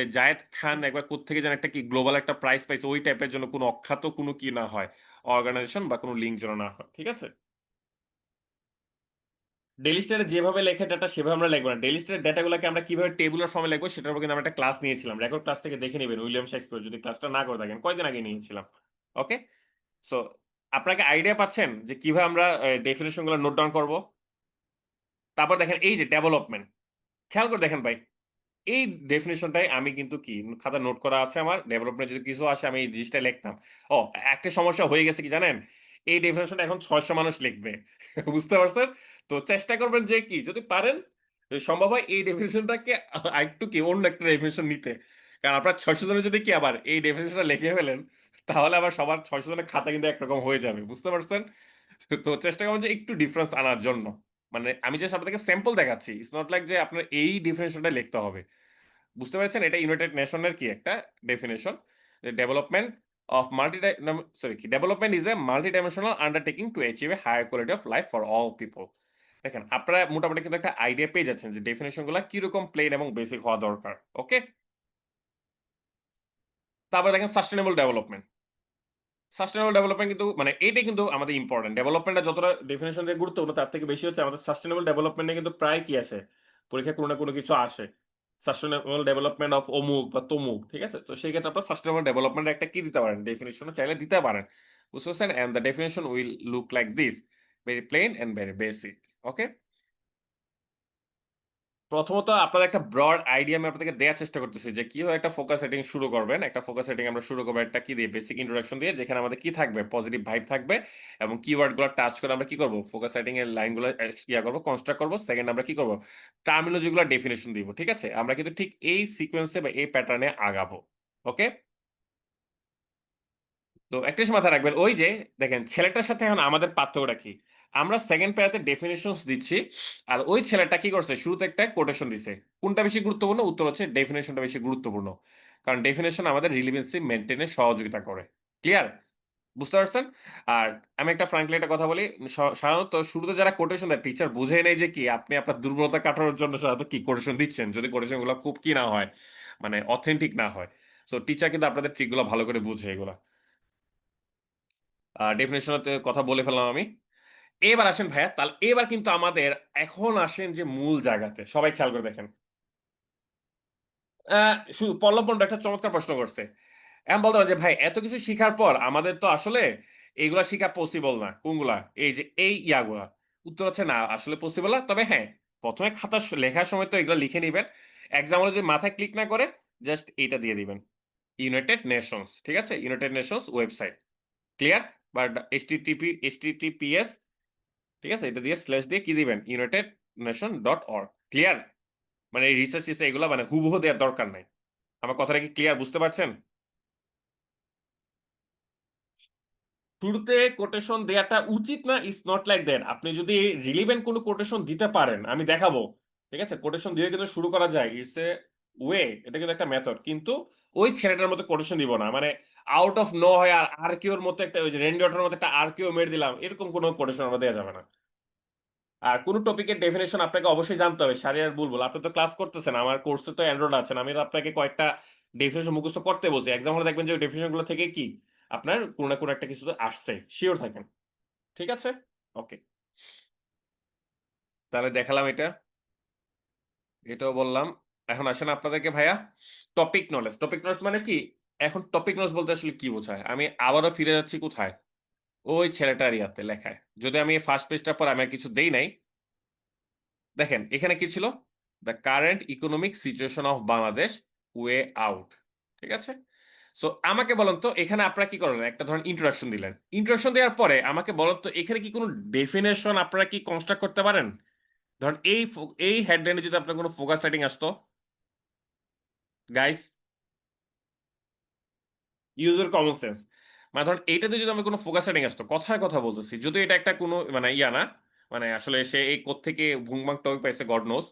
জায়েদ খান একবার কোত্থেকে যেন একটা কি গ্লোবাল একটা প্রাইজ পাইছে ওই টাইপের জন্য কোনো অখ্যাত কোনো কি না হয়। অর্গানাইজেশন বা কোনো লিঙ্ক যেন না হয়। ঠিক আছে? ডেইলি স্টারে যেভাবে লেখে ডাটা সেভাবে আমরা লিখব না। ডেইলি স্টারের ডাটাগুলোকে আমরা কিভাবে টেবুলার ফর্মে লিখব সেটার উপর কিন্তু আমরা একটা ক্লাস নিয়েছিলাম। রেকর্ড ক্লাস থেকে দেখে নিবেন উইলিয়াম শেক্সপিয়ার যদি ক্লাসটা না করে থাকেন। কয়েকদিন আগে নিয়েছিলাম। ওকে? সো আপনারা কি আইডিয়া পাচ্ছেন যে কিভাবে আমরা ডেফিনিশন গুলো নোট ডাউন করব? তারপর দেখেন এই যে ডেভেলপমেন্ট। খেয়াল করে দেখেন ভাই এই ডেফিনিশনটাই আমি কিন্তু কি খাতায় নোট করা আছে আমার। ডেভেলপমেন্ট যদি কিছু আসে আমি এই জিনিসটা লিখতাম। ও একটা সমস্যা হয়ে গেছে কি জানেন? এই ডেফিনিশনটা এখন ৬০০ মানুষ লিখবে। বুঝতে পারছেন? তো চেষ্টা করবেন যে কি যদি পারেন যদি সম্ভব হয় এই ডেফিনিশনটাকে আরেকটু কি অন্য একটা ডেফিনিশন নিতে। কারণ আপনার ৬০০ জনের যদি কি আবার এই ডেফিনিশনটা লিখে ফেলেন তাহলে আবার সবার ৬০০ জনের খাতা কিন্তু একরকম হয়ে যাবে। বুঝতে পারছেন? তো চেষ্টা করবেন যে একটু ডিফারেন্স আনার জন্য। মানে আমি জাস্ট আপনাদেরকে স্যাম্পল দেখাচ্ছি। ইটস নট লাইক যে আপনার এই ডেফিনিশনটা লিখতে হবে। বুঝতে পেরেছেন? এটা ইউনাইটেড নেশনের কি একটা ডেফিনিশন। যে ডেভেলপমেন্ট অফ মাল্টি ডাই নাম সরি কি development is a multi dimensional undertaking to achieve a higher quality of life for all people. দেখেন আপনারা মোটামুটি কিন্তু একটা আইডিয়া পেয়ে যাচ্ছেন যে ডেফিনিশন গুলা কিরকম প্লেন এবং বেসিক হওয়া দরকার। ওকে? তারপরে দেখেন সাস্টেনেবল ডেভেলপমেন্ট। সাস্টেনেবল ডেভেলপমেন্ট কিন্তু মানে এটাই কিন্তু আমাদের ইম্পর্টেন্ট। ডেভেলপমেন্টটা যতটা ডেফিনিশন দিয়ে গুরুত্বপূর্ণ তার থেকে বেশি হচ্ছে আমাদের সাস্টেনেবল ডেভেলপমেন্টে কিন্তু প্রায় কি আসে? পরীক্ষায় কোনো না কোনো কিছু আসে। সাস্টেনেবল ডেভেলপমেন্ট অফ অমুক বা তমুক। ঠিক আছে? তো সেই ক্ষেত্রে আপনারা সাস্টেনেবল ডেভেলপমেন্ট একটা কি দিতে পারেন? ডেফিনিশন চাইলে দিতে পারেন। বুঝতে পারছেন? And the definition will look like this. Very plain and very basic. Okay? প্রথমত আপনাদের একটা ব্রড আইডিয়া আমি আপনাদেরকে দেয়ার চেষ্টা করতেছি যে কিভাবে একটা ফোকাস সেটিং শুরু করবেন। একটা ফোকাস সেটিং আমরা শুরু করব একটা কি দিয়ে? বেসিক ইন্ট্রোডাকশন দিয়ে যেখানে আমাদের কি থাকবে? পজিটিভ ভাইব থাকবে এবং কিওয়ার্ড গুলো টাচ করে আমরা কি করব? ফোকাস সেটিং এর লাইনগুলো ইয়া করব, কনস্ট্রাক্ট করব। সেকেন্ড আমরা কি করব? টার্মিনোলজি গুলো ডেফিনিশন দিব। ঠিক আছে? আমরা কিন্তু ঠিক এই সিকোয়েন্সে বা এই প্যাটার্নে আগাবো। ওকে? তো একটা জিনিস মাথায় রাখবেন, ওই যে দেখেন ছেলেটার সাথে এখন আমাদের পার্থক্যটা কি? আমরা 2nd প্যারাতে ডেফিনিশনস দিচ্ছি। আর ওই ছেলেটা কি করছে? শুরুতে একটা কোটেশন দিছে। কোনটা বেশি গুরুত্বপূর্ণ? উত্তর হচ্ছে ডেফিনিশনটা বেশি গুরুত্বপূর্ণ। কারণ ডেফিনিশন আমাদের রিলেভেন্সি মেইনটেইন এ সহযোগিতা করে। ক্লিয়ার? বুঝতে পারছেন? আর আমি একটা ফ্র্যাঙ্কলি একটা কথা বলি, সাধারণত শুরুতে যারা কোটেশন দেয় টিচার বুঝেই নেয় যে কি আপনি আপনার দুর্বলতা কাটানোর জন্য সাধারণত কি কোটেশন দিচ্ছেন। যদি কোটেশন গুলা খুব কি না হয়, মানে অথেন্টিক না হয়। সো টিচার কিন্তু আপনাদের ট্রিক গুলা ভালো করে বুঝে এগুলা। ডেফিনিশন তে কথা বলে ফেললাম আমি। এবার আসেন ভাইয়া, তাহলে এবার কিন্তু আমাদের এখন আসেন যে মূল জায়গাতে। সবাই খেয়াল করে দেখেন। আ পল্লব মন্ডল একটা চমৎকার প্রশ্ন করছে। এখন বলতে পারেন যে, "ভাই এত কিছু শিখার পর আমাদের তো আসলে এগুলা শিখা পসিবল না।" কোনগুলা? এই যে এই ইয়াগুলা। উত্তর হচ্ছে না, আসলে পসিবল না। তবে হ্যাঁ, ১ম এ খাতা লেখার সময় তো এগুলা লিখে নিবেন। এক্সাম্পল যদি মাথায় ক্লিক না করে, জাস্ট এইটা দিয়ে দিবেন। United Nations. ঠিক আছে? United Nations website. ক্লিয়ার? বা HTTPS ঠিক আছে? এটা দিয়ে স্ল্যাশ দিয়ে কি দিবেন? unitednation.org clear? মানে এই রিসার্চ এগুলা মানে হুবহু দেওয়ার দরকার নাই। আমার কথাটা কি ক্লিয়ার বুঝতে পারছেন? শুরুতে কোটেশন দেয়াটা উচিত না, ইটস নট লাইক দ্যাট। আপনি যদি রিলিভেন্ট কোনো কোটেশন দিতে পারেন, আমি দেখাবো। ঠিক আছে? কোটেশন দিয়ে কিন্তু শুরু করা যায়। It's a way. এটা কিন্তু একটা মেথড। কিন্তু ওই ছেলেটার মতো কোটেশন দিব না। মানে আউট অফ নো হয়ে আরকিউর মতো একটা ওই যে রেইন ডটের মতো একটা আরকিউ মেরে দিলাম। এরকম কোনো কোটেশন আমরা দেয়া যাবে না। আর কোন টপিকের ডেফিনিশন আপনাকে অবশ্যই জানতে হবে। সারি আর বুলবুল। আপনি তো ক্লাস করতেছেন। আমার কোর্সে তো এনরোলড আছেন। আমি তো আপনাকে কয়েকটা ডেফিনিশন মুখস্থ করতে বলছি। এক্সাম হলে দেখবেন যে ওই ডেফিনিশন গুলো থেকে কি আপনার কোন না কোন একটা কিছু তো আসছে। সিওর থাকেন। ঠিক আছে? ওকে। তাহলে দেখালাম এটা। এটাও বললাম। এখন আসেন আপনাদেরকে ভাইয়া টপিক নলেজ। টপিক নলেজ মানে কি? এখন টপিক নলেজ বলতে আসলে কি বোঝায়? আমি আবারও ফিরে যাচ্ছি কোথায়? ওই ছেলেটার ইয়াতে লেখায়। যদি আমি ফার্স্ট পেজটার পর আমি আর কিছু দেই নাই দেখেন এখানে কি ছিল? The current economic situation of Bangladesh way out. ঠিক আছে? সো আমাকে বলেন তো এখানে আপনারা কি করলেন? একটা ধরেন ইন্ট্রোডাকশন দিলেন। ইন্ট্রোডাকশন দেওয়ার পরে আমাকে বলেন তো এখানে কি কোন ডেফিনিশন আপনারা কি কনস্ট্রাক্ট করতে পারেন? ধরেন এই হেডলাইনে যদি আপনার কোন ফোকাস সেটিং আসতো, guys use your common sense. মানে ধরেন এইটাতে যদি আমার কোন ফোকাস সেটিং আসতো, কথার কথা বলতেছি। যদিও এটা একটা কোন মানে ইয়া না। মানে আসলে সে এই কোত্থেকে ভুংবাং টপিক পাইছে গড নোস।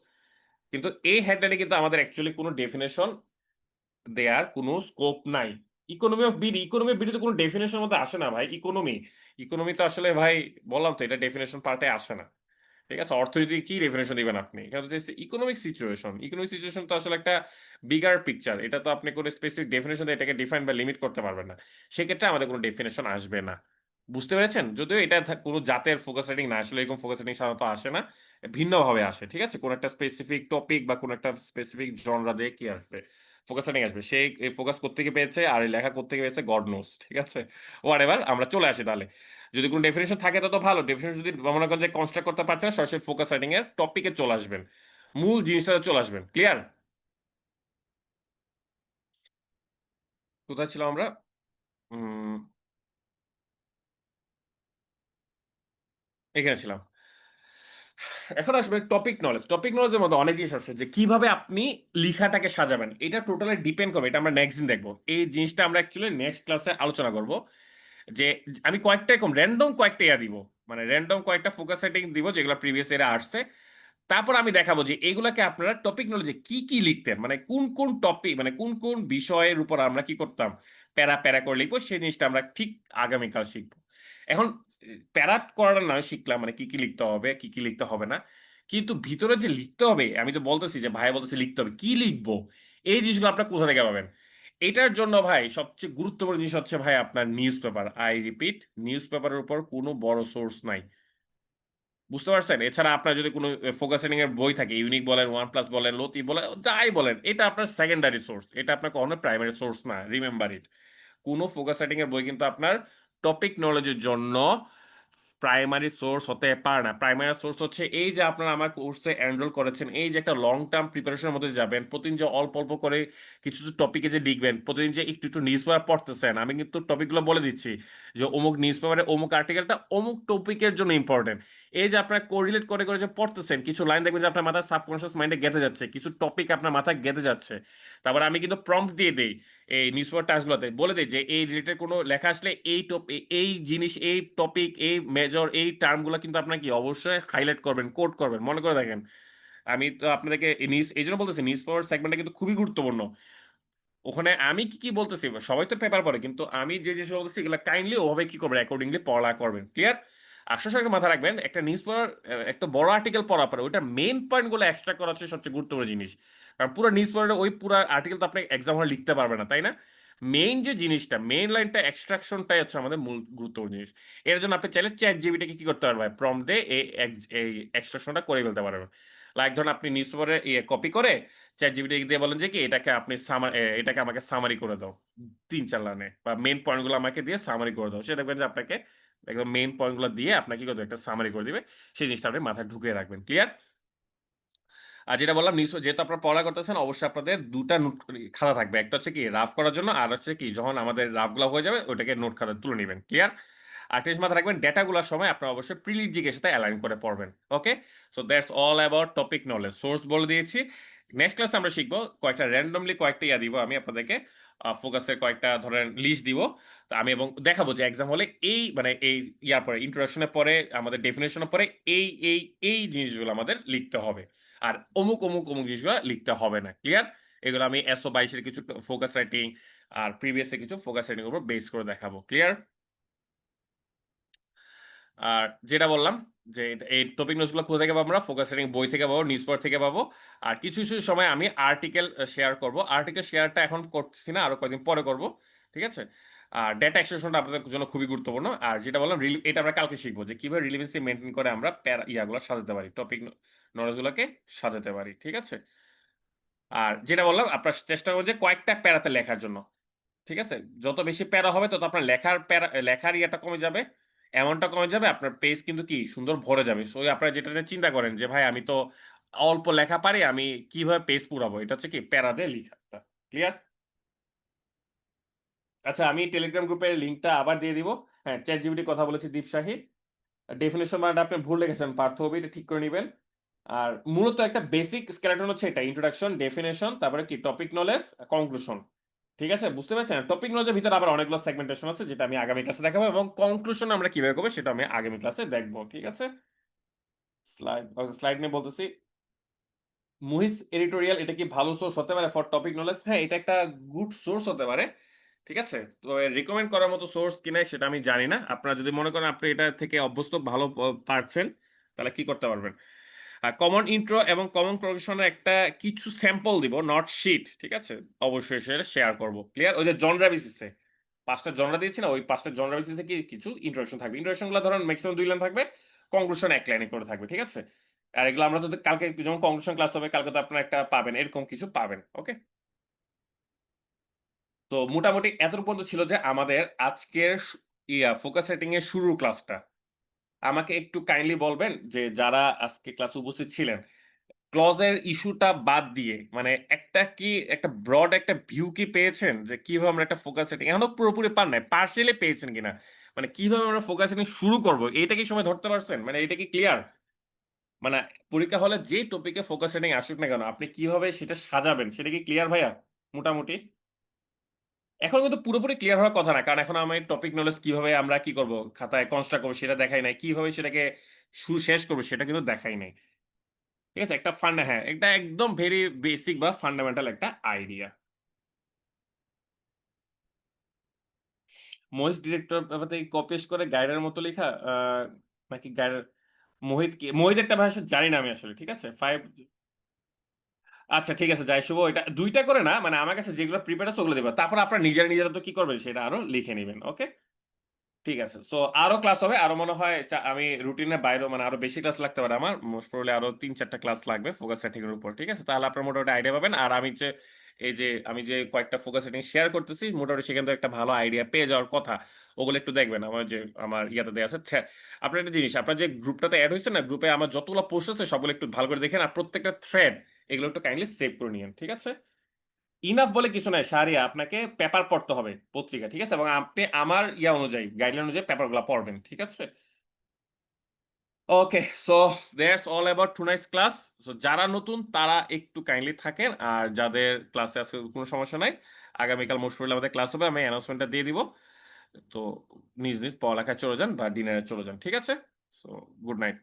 কিন্তু এই হেডলাইনে কিন্তু আমাদের অ্যাকচুয়ালি কোন ডেফিনিশন দেয়ার কোনো স্কোপ নাই। Economy of BD, economy of BD তো কোনো ডেফিনিশন এর মধ্যে আসে না ভাই। ইকোনমি। ইকোনমি তো আসলে ভাই বললাম তো এটা ডেফিনিশন পার্টে আসে না। ঠিক আছে? অর্থনীতির কি ডেফিনিশন দিবেন আপনি? এখানে তো হচ্ছে ইকোনমিক সিচুয়েশন। ইকোনমিক সিচুয়েশন তো আসলে একটা বিগার পিকচার। এটা তো আপনি কোন স্পেসিফিক ডেফিনিশন দিয়ে এটাকে ডিফাইন বা লিমিট করতে পারবেন না। সেক্ষেত্রে আমাদের কোন ডেফিনিশন আসবে না। বুঝতে পেরেছেন? যদিও এটা কোন জাতের ফোকাস সেটিং না। আসলে এরকম ফোকাস সেটিং সাধারণত আসে না। ভিন্নভাবে আসে। ঠিক আছে? কোন একটা স্পেসিফিক টপিক বা কোন একটা স্পেসিফিক জনরা দিয়ে কি আসবে? ফোকাস সেটিং আসবে। সে এই ফোকাস কোত্থেকে পেয়েছে আর এই লেখা কোত্থেকে পেয়েছে গড নোস। ঠিক আছে? হোয়াটএভার আমরা চলে আসি তাহলে। যদি কোন ডেফিনিশন থাকে তত ভালো। ডেফিনিশন যদি মনে করেন যে কনস্ট্রাক্ট করতে পারছেন না, সরাসরি ফোকাস সেটিং এর টপিকে চলে আসবেন। মূল জিনিসটাতে চলে আসবেন। ক্লিয়ার? কোথায় ছিলাম আমরা? উম এখানে ছিলাম। এখন আসবে টপিক নলেজ। টপিক নলেজের মধ্যে অনেক জিনিস আছে যে কিভাবে আপনি লিখাটাকে সাজাবেন। এটা টোটালি ডিপেন্ড করবে। এটা আমরা নেক্সট দিন দেখব। এই জিনিসটা আমরা অ্যাকচুয়ালি নেক্সট ক্লাসে আলোচনা করব। যে আমি কয়েকটা এরকম র‍্যান্ডম কয়েকটা ইয়া দিব। মানে র‍্যান্ডম কয়েকটা ফোকাস সেটিং দিব যেগুলো প্রিভিয়াস ইয়ারে আসছে। তারপর আমি দেখাবো যে এগুলাকে আপনারা টপিক নলেজে কি লিখতেন? মানে কোন টপিক মানে কোন বিষয়ের উপর আমরা কি করতাম? প্যারা করে লিখবো সেই জিনিসটা আমরা ঠিক আগামীকাল শিখব। এখন প্যারা করাটা নয় শিখলাম মানে কি লিখতে হবে, কি লিখতে হবে না। কিন্তু ভিতরে যে লিখতে হবে আমি তো বলতেছি যে ভাইয়া বলতেছে লিখতে হবে। কি লিখবো? এই জিনিসগুলো আপনারা কোথা থেকে পাবেন? এটার জন্য ভাই সবচেয়ে গুরুত্বপূর্ণ জিনিস হচ্ছে ভাই আপনার news paper. I repeat news পেপারের উপর কোন বড় সোর্স নাই। বুঝতে পারছেন? এছাড়া আপনার যদি কোন ফোকাস সেটিং এর বই থাকে, ইউনিক বলেন, ওয়ানপ্লাস বলেন, লতিফ বলেন, যাই বলেন, এটা আপনার সেকেন্ডারি সোর্স। এটা আপনার কখনোই প্রাইমারি সোর্স না। Remember it. কোন ফোকাস সেটিং এর বই কিন্তু আপনার টপিক নলেজ এর জন্য প্রাইমারি সোর্স হতে পারে না। প্রাইমারি সোর্স হচ্ছে এই যে আপনারা আমার কোর্সে এনরোল করেছেন, এই যে একটা লং টার্ম প্রিপারেশন এর মধ্যে যাবেন, প্রতিদিন যে অল্প করে কিছু টপিকে যে লিখবেন, প্রতিদিন যে একটু নিউজ পেপার পড়তেছেন, আমি কিন্তু টপিকগুলো বলে দিচ্ছি যে অমুক নিউজ পেপারে অমুক আর্টিকেলটা অমুক টপিকের জন্য ইম্পর্টেন্ট। এই যে আপনারা কোরিলেট করে যে পড়তেছেন, কিছু লাইন দেখবেন যে আপনার মাথায় সাবকনশিয়াস মাইন্ডে গেঁথে যাচ্ছে, কিছু টপিক আপনার মাথায় গেঁথে যাচ্ছে। তারপর আমি কিন্তু প্রম্পট দিয়ে দেই এই নিউজ পেপার টাস্কগুলোতে বলে দেই যে এই রিলেটেড কোনো লেখা আসলে এই জিনিস, এই টপিক, এই মেজর, এই টার্মগুলো কিন্তু আপনার কি অবশ্যই হাইলাইট করবেন, কোট করবেন। মনে করে দেখেন, আমি তো আপনাদেরকে এই জন্য বলতেছি নিউজ পেপার সেগমেন্টটা কিন্তু খুবই গুরুত্বপূর্ণ। ওখানে আমি কি বলতেছি, সবাই তো পেপার পড়ে, কিন্তু আমি যে জিনিসগুলো বলতেছি এগুলো কাইন্ডলি ওভাবে কি করবেন, অ্যাকর্ডিংলি পড়া করবেন। ক্লিয়ার? আর সবসময় মাথায় রাখবেন একটা নিউজ পেপার একটা বড় আর্টিকেল পড়ার পরে ওইটার মেইন পয়েন্ট গুলো এক্সট্রাক্ট করা হচ্ছে সবচেয়ে গুরুত্বপূর্ণ জিনিস। কারণ পুরো নিউজ পেপারে ওই পুরো আর্টিকেল তো আপনি এক্সাম হলে লিখতে পারবেন না, তাই না? মেইন যে জিনিসটা, মেইন লাইনটা এক্সট্রাকশনটাই হচ্ছে আমাদের মূল গুরুত্বপূর্ণ জিনিস। এর জন্য আপনি চাইলে চ্যাট জিপিটিকে কি করতে পারবেন, প্রম্পট দিয়ে এই এক্সট্রাকশনটা করে ফেলতে পারবেন। লাইক ধরুন আপনি নিউজ পেপারে কপি করে ChatGPT দিয়ে বলেন যে কি এটাকে আমাকে সামারি করে দাও। ৩-৪ লাইনে বা মেইন পয়েন্ট গুলো আমাকে দিয়ে সামারি করে দাও। সে দেখবেন যে আপনাকে একদম মেইন পয়েন্ট গুলো দিয়ে আপনাকে কি করবে একটা সামারি করে দিবে। সেই জিনিসটা আপনি মাথায় ঢুকিয়ে রাখবেন। ক্লিয়ার? আর যেটা বললাম যেহেতু আপনারা পড়া করতেছেন অবশ্যই আপনাদের ২ টা নোট খাতা থাকবে। একটা হচ্ছে কি রাফ করার জন্য আর হচ্ছে কি যখন আমাদের রাফ গুলা হয়ে যাবে ওটাকে নোট খাতায় তুলে নিবেন। ক্লিয়ার? আরেকটা জিনিস মাথায় রাখবেন ডেটা গুলার সময় আপনারা অবশ্যই প্রিলিট জিকের সাথে অ্যালাইন করে পড়বেন। Okay? So that's all about topic knowledge. Source বলে দিয়েছি। নেক্সট ক্লাসে আমরা শিখব কয়েকটা র‍্যান্ডমলি কয়েকটা দিব আমি আপনাদেরকে ফোকাসের কয়েকটা ধরেন লিস্ট দিব। তো আমি এবং দেখাবো যে এক্সাম হলে এই মানে এই ইয়ার পরে ইন্ট্রোডাকশন এর পরে আমাদের ডেফিনিশন এর পরে এই জিনিসগুলো আমাদের লিখতে হবে। আর অমুক জিনিসগুলা লিখতে হবে না। ক্লিয়ার? এগুলো আমি SO ২২ এর কিছু ফোকাস রাইটিং আর প্রিভিয়াস এর কিছু ফোকাস রাইটিং এর উপর বেস করে দেখাবো। ক্লিয়ার? আর যেটা বললাম যে এই টপিক নোটস গুলো কোথা থেকে পাবো আমরা? ফোকাস রেটিং বই থেকে পাবো, নিউজ পেপার থেকে পাবো। আর কিছু সময় আমি আর্টিকেল শেয়ার করব। আর্টিকেল শেয়ারটা এখন করতেছি না, আরো কয়েকদিন পরে করব। ঠিক আছে? আর ডেটা এক্সট্রাকশনটা আপনাদের জন্য খুবই গুরুত্বপূর্ণ। আর যেটা বললাম এটা আমরা কালকে শিখব যে কিভাবে রিলেভেন্সি মেইনটেইন করে আমরা ইয়াগুলো সাজাতে পারি। টপিক নলেজ গুলোকে সাজাতে পারি। ঠিক আছে? আর যেটা বললাম আপনার চেষ্টা করবেন যে কয়েকটা প্যারাতে লেখার জন্য। ঠিক আছে? যত বেশি প্যারা হবে তত আপনার লেখার ইয়েটা কমে যাবে। অ্যামাউন্টটা কমে যাবে। আপনার পেজ কিন্তু কি সুন্দর ভরে যাবে। সো আপনারা যেটা নিয়ে চিন্তা করেন যে ভাই আমি তো অল্প লেখা পারি, আমি কিভাবে পেজ পুরাবো? এটা হচ্ছে কি প্যারা দিয়ে লিখাটা। ক্লিয়ার? আচ্ছা আমি টেলিগ্রাম গ্রুপের লিংকটা আবার দিয়ে দিব। হ্যাঁ, ChatGPT কথা বলেছি দীপশাহী। ডেফিনিশন মানেটা আপনি ভুল লিখেছেন পার্থ হবি, এটা ঠিক করে নিবেন। আর মূলত একটা বেসিক স্কেলেটন হচ্ছে এটা ইন্ট্রোডাকশন, ডেফিনিশন, তারপরে কি টপিক নলেজ, কনক্লুশন। ঠিক আছে? বুঝতে পেরেছেন? টপিক নলেজের ভিতরে আবার অনেকগুলো সেগমেন্টেশন আছে যেটা আমি আগামী ক্লাসে দেখাবো এবং কনক্লুশন আমরা কিভাবে করব সেটা আমি আগামী ক্লাসে দেখব। ঠিক আছে? স্লাইড নিয়ে বলতেছি। মুহিস এডিটোরিয়াল এটা কি ভালো সোর্স হতে পারে ফর টপিক নলেজ? হ্যাঁ, এটা একটা গুড সোর্স হতে পারে। ঠিক আছে? তো রিকমেন্ড করার মতো সোর্স কিনা সেটা আমি জানি না। আপনারা যদি মনে করেন আপনি এটা থেকে অভ্যস্ত ভালো পারছেন, তাহলে কি করতে পারবেন? কমন ইন্ট্রো এবং কমন প্রোগ্রেশন এর একটা কিছু স্যাম্পল দিব, নট শিট। ঠিক আছে? অবশ্যই সেটা শেয়ার করব। ক্লিয়ার? ওই যে জনরা বেসিসে ৫ টা জনরা দিয়েছি না? ওই ৫ টা জনরা বেসিসে কিছু ইন্ট্রোডাকশন থাকবে। ইন্ট্রোডাকশন গুলো ধরেন মেক্সিমাম ২ লাইন থাকবে। কনক্লুশন ১ লাইনে করে থাকবে। ঠিক আছে? আর এগুলো আমরা তো কালকে যখন কনক্লুশন ক্লাস হবে কালকে তো আপনারা একটা পাবেন। এরকম কিছু পাবেন। ওকে? তো মোটামুটি এতটুকু পর্যন্ত ছিল যে আমাদের আজকের ফোকাস সেটিং এর শুরুর ক্লাসটা। আমাকে একটু কাইন্ডলি বলবেন যে যারা আজকে ক্লাসে উপস্থিত ছিলেন, ক্লজ এর ইস্যুটা বাদ দিয়ে মানে একটা ব্রড একটা ভিউ কি পেয়েছেন যে কিভাবে আমরা একটা ফোকাস সেটিং এখনো পুরোপুরি পান নাই, পার্সিয়ালি পেয়েছেন কিনা? মানে কিভাবে আমরা ফোকাস সেটিং শুরু করব এইটা কি সময় ধরতে পারছেন? মানে এটা কি ক্লিয়ার? মানে পরীক্ষা হলে যে টপিকে ফোকাস সেটিং আসুক না কেন আপনি কিভাবে সেটা সাজাবেন সেটা কি ক্লিয়ার ভাইয়া? মোটামুটি? এখন কিন্তু পুরোপুরি ক্লিয়ার হওয়ার কথা না। কারণ এখন আমি টপিক নলেজ কিভাবে আমরা কি করব, খাতায় কনস্ট্রাক্ট করব সেটা দেখাই নাই। কিভাবে সেটাকে শেষ করব সেটা কিন্তু দেখাই নাই। ঠিক আছে? একটা হ্যাঁ, এটা একদম ভেরি বেসিক বা ফান্ডামেন্টাল একটা আইডিয়া। মহিষ ডিরেক্টর ব্যাপারটা কি কপি পেস্ট করে গাইডের মতো লেখা? নাকি গাইডের মোহিত কি? মোহিতেরটা ভাষা জানি না আমি আসলে। ঠিক আছে? 5 আচ্ছা ঠিক আছে যাই শুভ এটা ২ টা করে না মানে আমার কাছে যেগুলো প্রিপেয়ার আছে ওগুলো দিবা। তারপর আপনারা নিজেরা তো কি করবেন সেটা আরো লিখে নিবেন। ওকে? ঠিক আছে। সো আরো ক্লাস হবে। আরো মনে হয় আমি রুটিনের বাইরেও মানে আরো বেশি ক্লাস লাগতে পারে আমার। মোস্ট প্রবাবলি আরো ৩-৪ টা ক্লাস লাগবে ফোকাস সেটিং এর উপর। ঠিক আছে? তাহলে আপনারা মোটামুটি আইডিয়া পাবেন। আর আমি যে কয়েকটা ফোকাস সেটিং শেয়ার করতেছি মোটামুটি সেখান থেকে একটা ভালো আইডিয়া পেয়ে যাওয়ার কথা। ওগুলো একটু দেখবেন। আমার ইয়াতে দেয়া আছে। আপনার একটা জিনিস আপনার যে গ্রুপটাতে এড হইছেন না? গ্রুপে আমার যতগুলো পোস্ট আছে সবগুলো একটু ভালো করে দেখেন। আর প্রত্যেকটা থ্রেড এগুলো একটু কাইন্ডলি সেভ করে নিয়েন। ঠিক আছে? ইনাফ বলে কিছু নাই শাহরিয়া। আপনাকে পেপার পড়তে হবে পত্রিকা। ঠিক আছে? এবং আপনি আমার অনুযায়ী গাইডলাইন অনুযায়ী পেপারগুলা পড়বেন। ঠিক আছে? Okay. So that's all about tonight's class. So যারা নতুন তারা একটু কাইন্ডলি থাকেন। আর যাদের ক্লাসে আজকে কোনো সমস্যা নাই। আগামীকাল মোস্ট প্রবাবলি আমাদের ক্লাস হবে। আমি অ্যানাউন্সমেন্টটা দিয়ে দিব। তো নিজ পড়ালেখায় চলে যান বা ডিনারে চলে যান। ঠিক আছে? So good night.